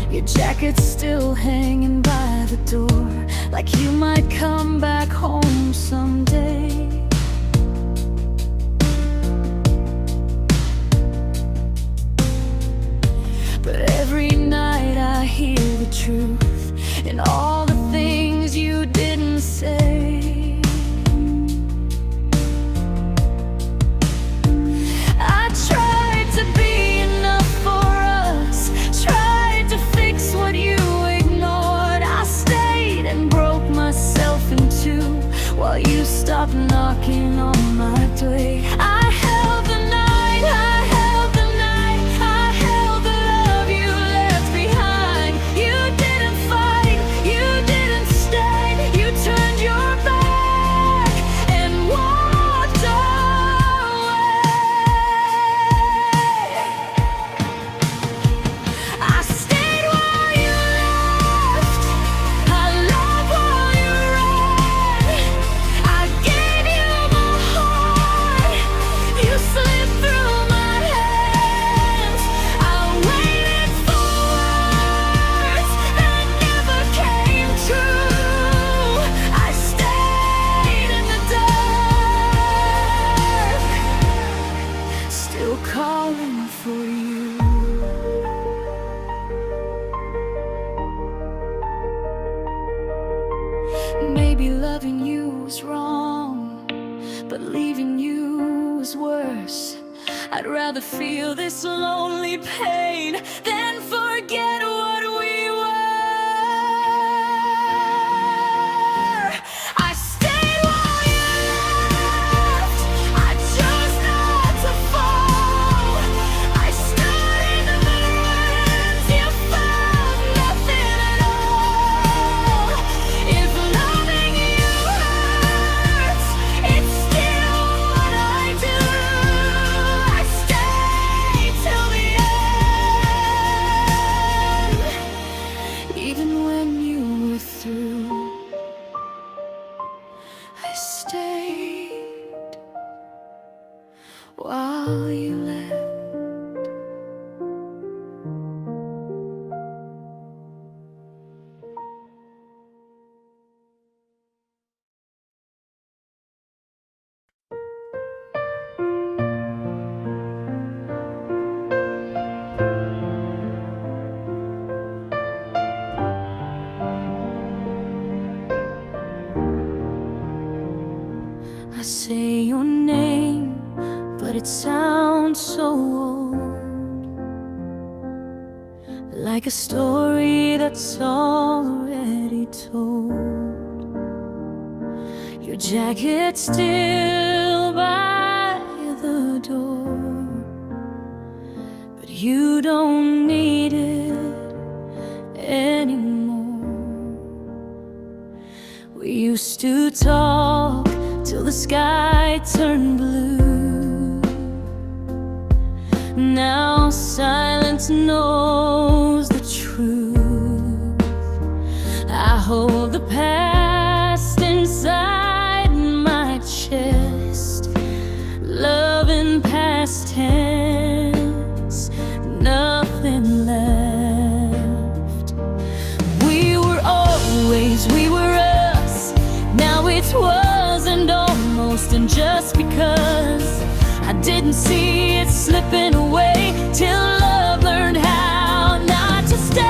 Your jacket's still hanging by the door, like you might come back home someday. truth in all the things you didn't say. I tried to be enough for us, tried to fix what you ignored. I stayed and broke myself in two while you stopped knocking on my door. I held the night, I held the night, I held the love you left behind. You didn't fight, you didn't stay, you turned your back and walked away. I stayed while you left, I loved while you ran. I gave you my heart, you slipped through my hands. I waited for words that never came true. I stayed in the dark, still calling for you. Maybe loving you was wrong, but leaving you was worse. I'd rather feel this lonely pain than forget what we were. I stayed while you left, I chose not to fall. I stood in the ruins, you found nothing at all. If loving you hurts, it's still what I do. I stay till the end, even when you were through. I stayed while you left. I say your name, but it sounds so old, like a story that's already told. Your jacket still by the door, but you don't need it anymore. We used to talk till the sky turned blue. Now silence knows the truth. I hold the past inside my chest, love in past tense, nothing left. We were us, now it wasn't almost. And just because I didn't see it slipping away till love learned how not to stay.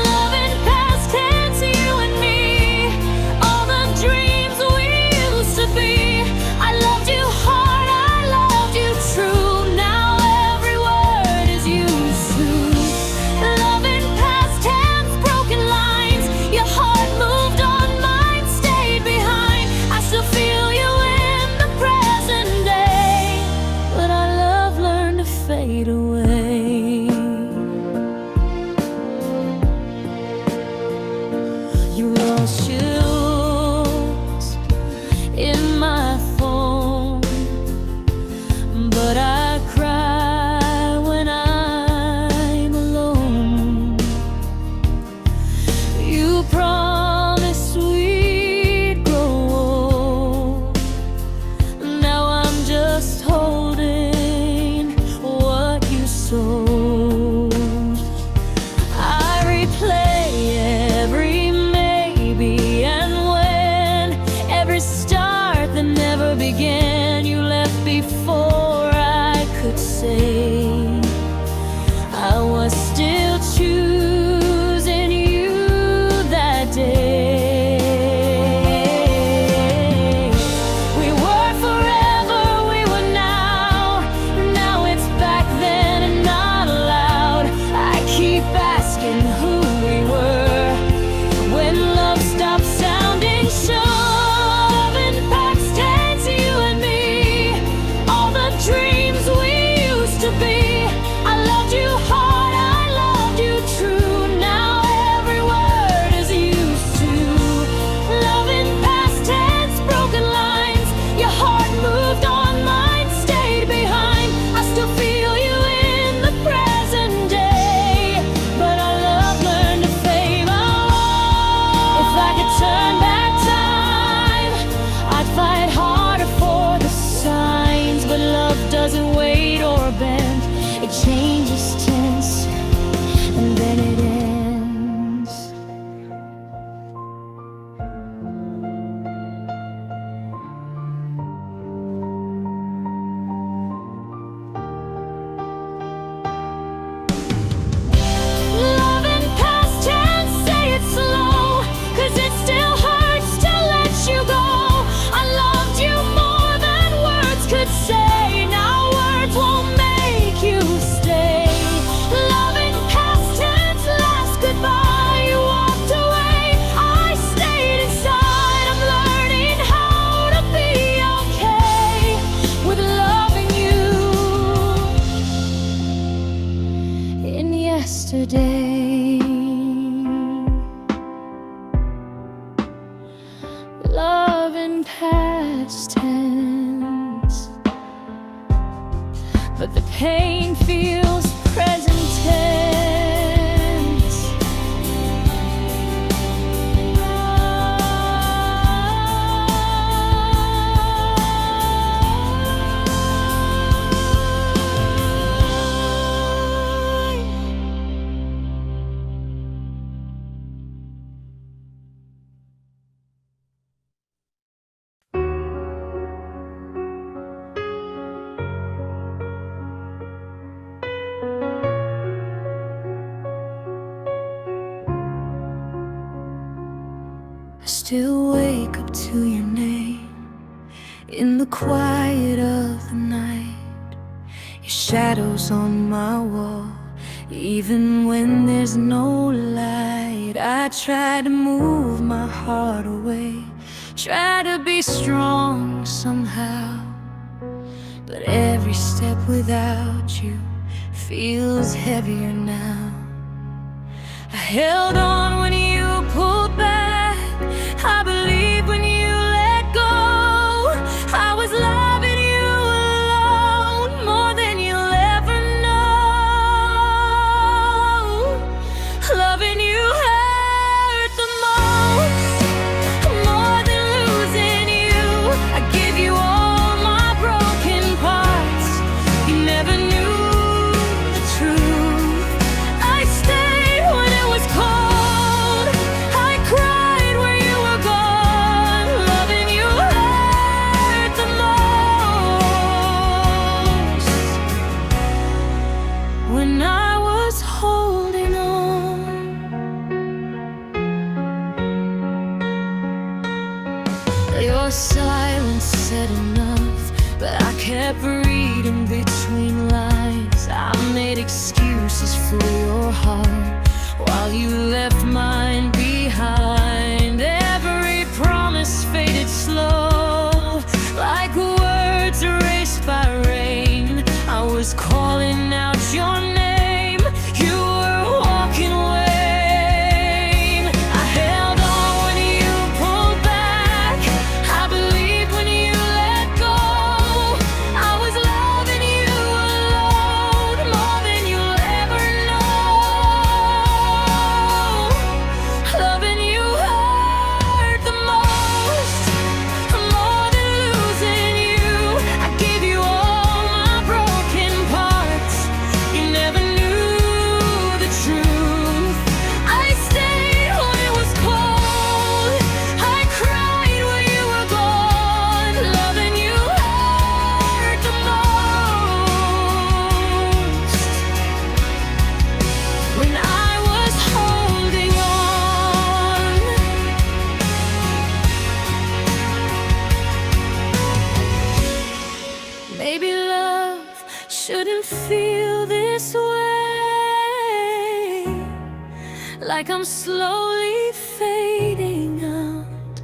Love in past tense, you and me, all the dreams we used to be. I loved you hard, I loved you true. Now every word is used to. Love in past tense, broken lines, your heart moved on, mine stayed behind. I still feel you in the present day, but our love learned to fade away. You lost your looks in my phone, but I cry when I'm alone. You promised we'd grow old, now I'm just holding what you sold. I replay every maybe in past tense, but the pain feels present tense. I still wake up to your name in the quiet of the night. Your shadow's on my wall, even when there's no light. I try to move my heart away, try to be strong somehow, but every step without you feels heavier now. I held on when you pulled back, I believe when you let go. I was loving you alone more than you'll ever know. Loving you hurt the most, more than losing you. I give you all my broken parts. You never knew the truth. I stayed when it was cold, I cried when you were gone. Loving you hurt the most, when I was holding on. Your silence said enough, but I kept reading between lines. I made excuses for your heart while you left mine behind. Every promise faded slow, like words erased by rain. I was calling out your name, you were walking away. I held on when you pulled back, I believed when you let go. I was loving you alone more than you'll ever know. Loving you hurt the most, more than losing you. I gave you all my broken parts. You never knew the truth. I stayed when it was cold, I cried when you were gone. Loving you hurt the most, when I was holding on. Maybe love shouldn't feel this way, like I'm slowly fading out,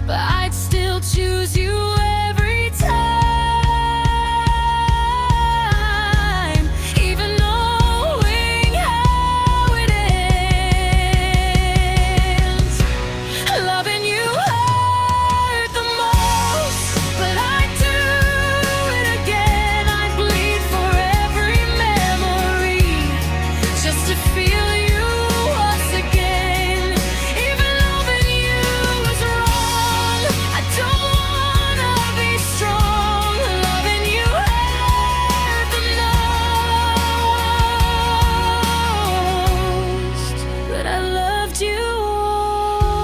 but I'd still choose you every time, even knowing how it ends. Loving you hurt the most, but I'd do it again. I'd bleed for every memory, just to feel you once again. Even loving you is wrong, I don't wanna be strong. Loving you hurt the most, but I loved you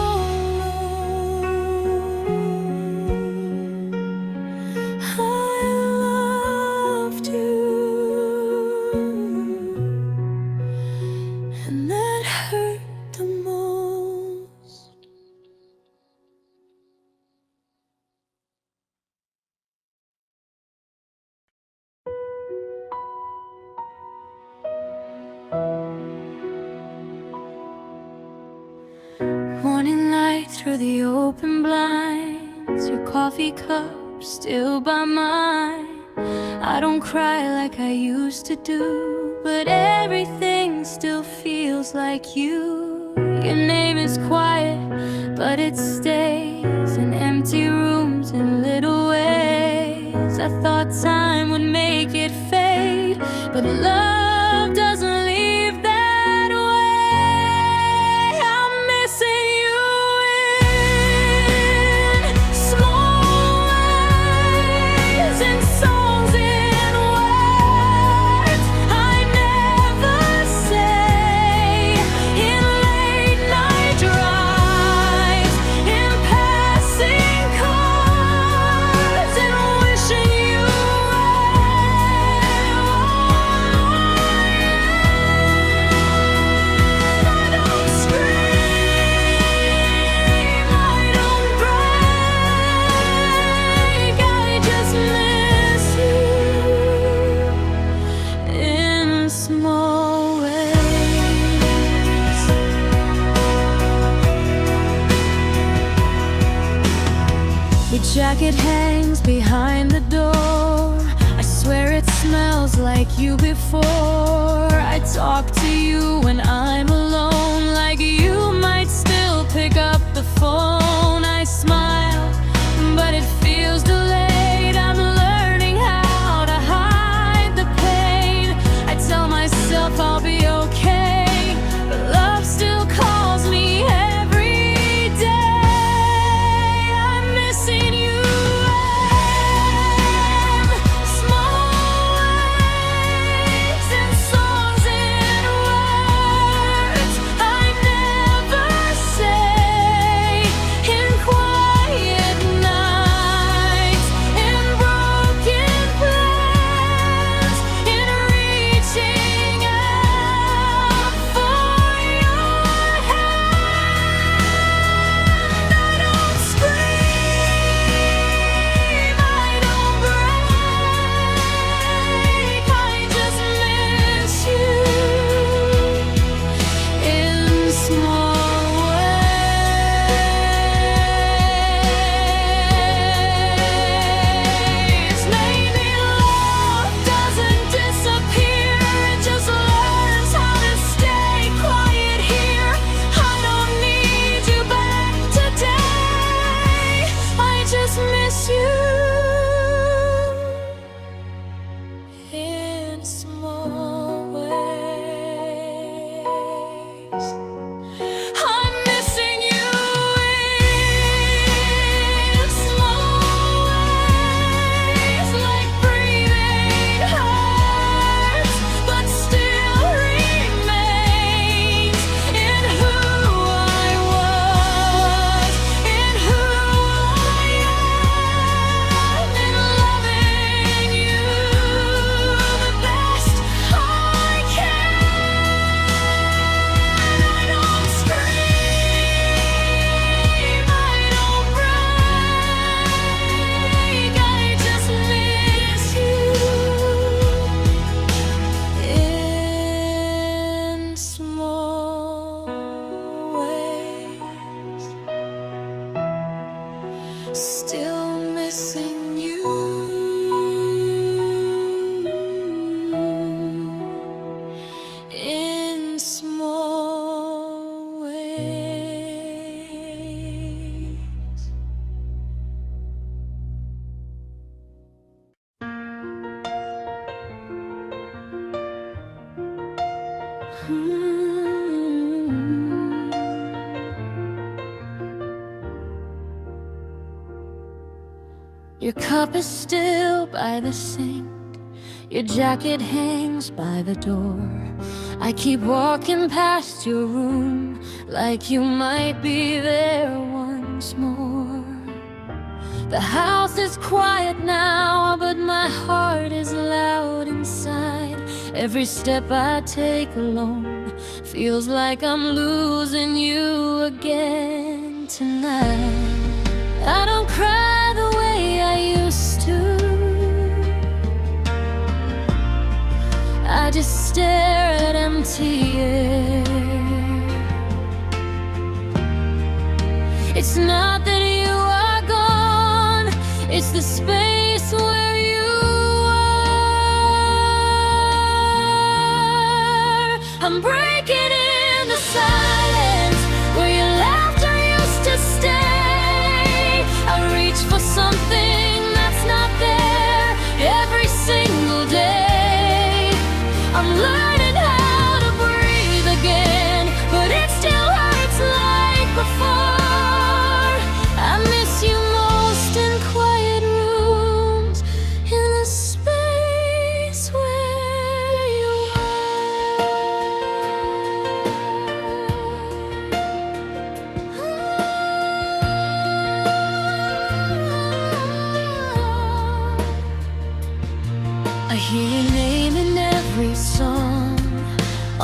all alone. I loved you, and that hurt the most. Morning light through the open blinds, your coffee cup still by mine. I don't cry like I used to do, but everything still feels like you. Your name is quiet, but it stays in empty rooms in little ways. I thought time would make it fade, but love doesn't leave that way. I'm missing you in small ways, in songs, in words I never say, in late night drives, in passing cars, in wishing you I don't scream, I don't break, I just miss you in small ways. Your jacket hangs behind the door. I swear it smells like you before. I talk to you when I'm alone, like you might still pick up the phone. I smile, but it feels delayed. I'm learning how to hide the pain. I tell myself I'll be okay, but love still calls me every day. I'm missing you in small ways, in songs, in words I never say, in quiet nights, in broken plans, in reaching out for your hand. I don't scream, I don't break, I just miss you in small ways. Maybe love doesn't disappear, it just learns how to stay quiet here. I don't need you back today, I just miss you in small ways. I'm missing you in small ways, like breathing hurts, but still remains in who I was, in who I am, in loving you the best I can. I don't scream, I don't break, I just miss you in small ways. Still missing you in small ways. Your cup is still by the sink, your jacket hangs by the door. I keep walking past your room like you might be there once more. The house is quiet now, but my heart is loud inside. Every step I take alone feels like I'm losing you again tonight. I don't cry the way I used to, I just stare at empty air. It's not that you are gone, it's the space where you are. I'm breaking into silence where your laughter used to stay.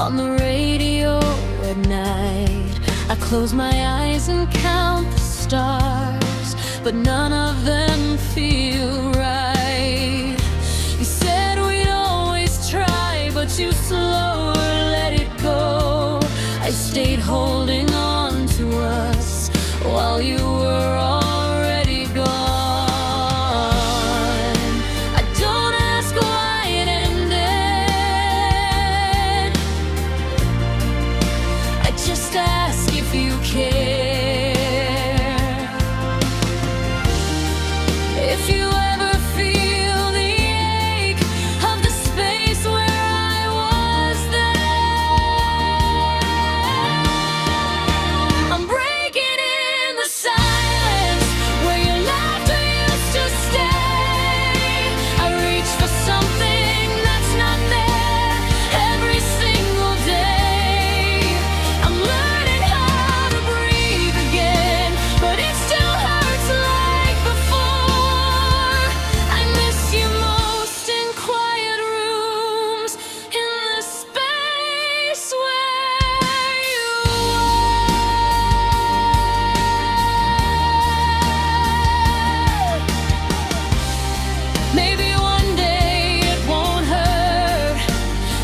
on the radio at night. I close my eyes and count the stars, but none of them feel right. You said we'd always try, but you slower let it go. I stayed holding on to us while you were already gone. I don't ask why it ended, I just ask if you care. If you ever feel the ache of the space where I was there, I'm breaking in the silence where your laughter used to stay. I reach for something that's not there every single day. I'm learning how to breathe again, but it still hurts like before. I miss you most in quiet rooms, in the space where you were. Maybe one day it won't hurt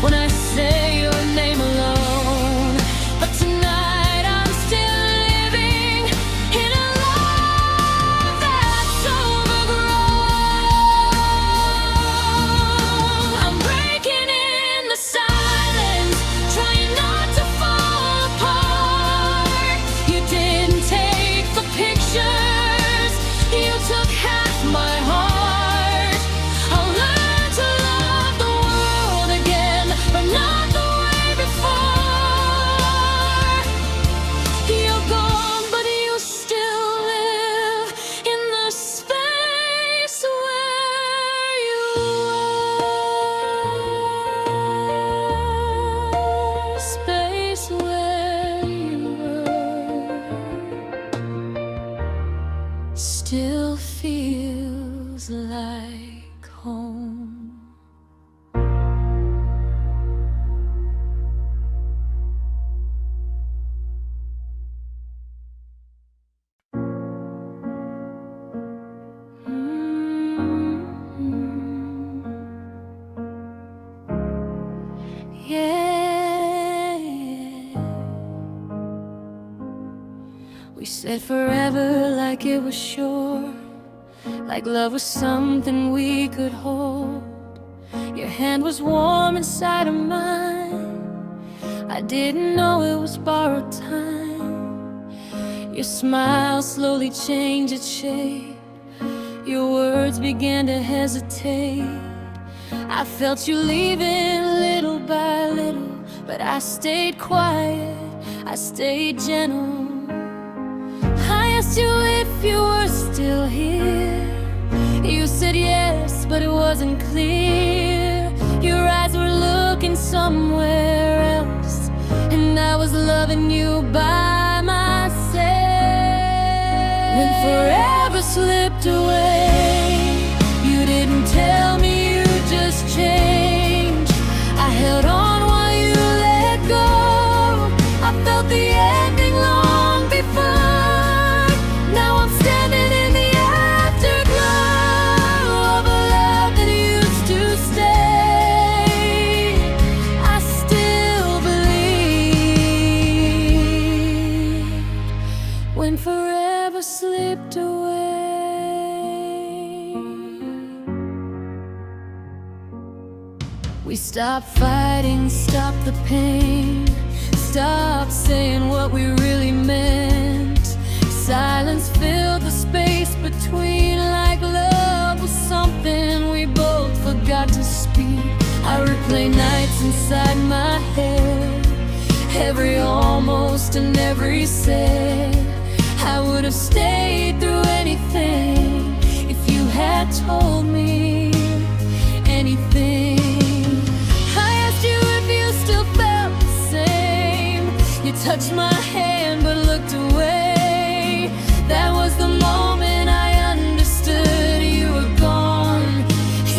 when I say your name alone, but tonight I'm still living in a love that's overgrown. I'm breaking in the silence, trying not to fall apart. You didn't take the pictures, you took half my heart. I'll learn to love the world again, but not the way before. You're gone, but you still live in the space where you were. Space where you were still feels like home. Yeah. We said forever like it was sure, like love was something we could hold. Your hand was warm inside of mine, I didn't know it was borrowed time. Your smile slowly changed its shape, your words began to hesitate. I felt you leaving little by little, but I stayed quiet, I stayed gentle. I asked you if you were still here, you said yes, but it wasn't clear. Your eyes were looking somewhere else, and I was loving you by myself. When forever slipped away, you didn't tell me, you just changed. I held on while you let go, I felt the ending long before. Now I'm standing in the afterglow of a love that used to stay. I still believe when forever slipped away. We stopped fighting, stopped the pain, stopped saying what we really meant. Silence filled the space between, like love was something we both forgot to speak. I replay nights inside my head, every almost and every said. I would have stayed through anything if you had told me anything. I asked you if you still felt the same. You touched my hand but looked away. That was the moment I understood you were gone,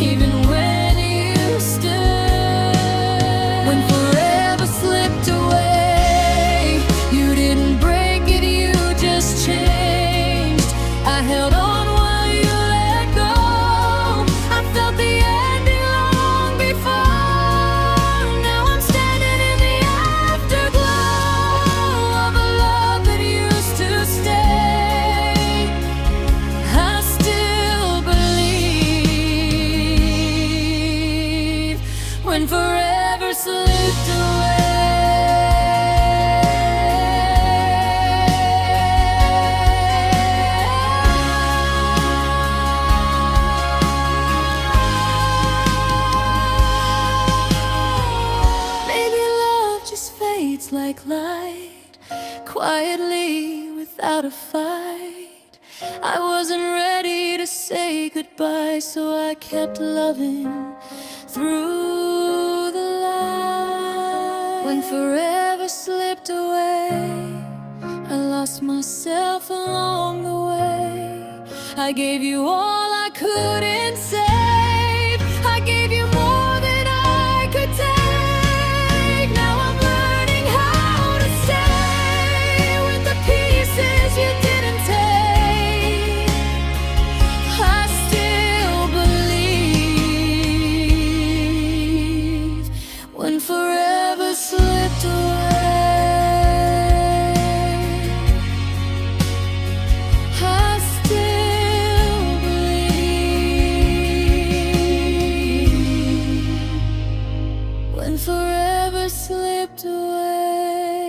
even when you stood. When forever slipped quietly without a fight. I wasn't ready to say goodbye, so I kept loving through the light. When forever slipped away, I lost myself along the way. I gave you all I couldn't save. I gave you more than I could take. Now I'm learning how to stay with the pieces you didn't take. I still believe when forever slipped away. When forever slipped away.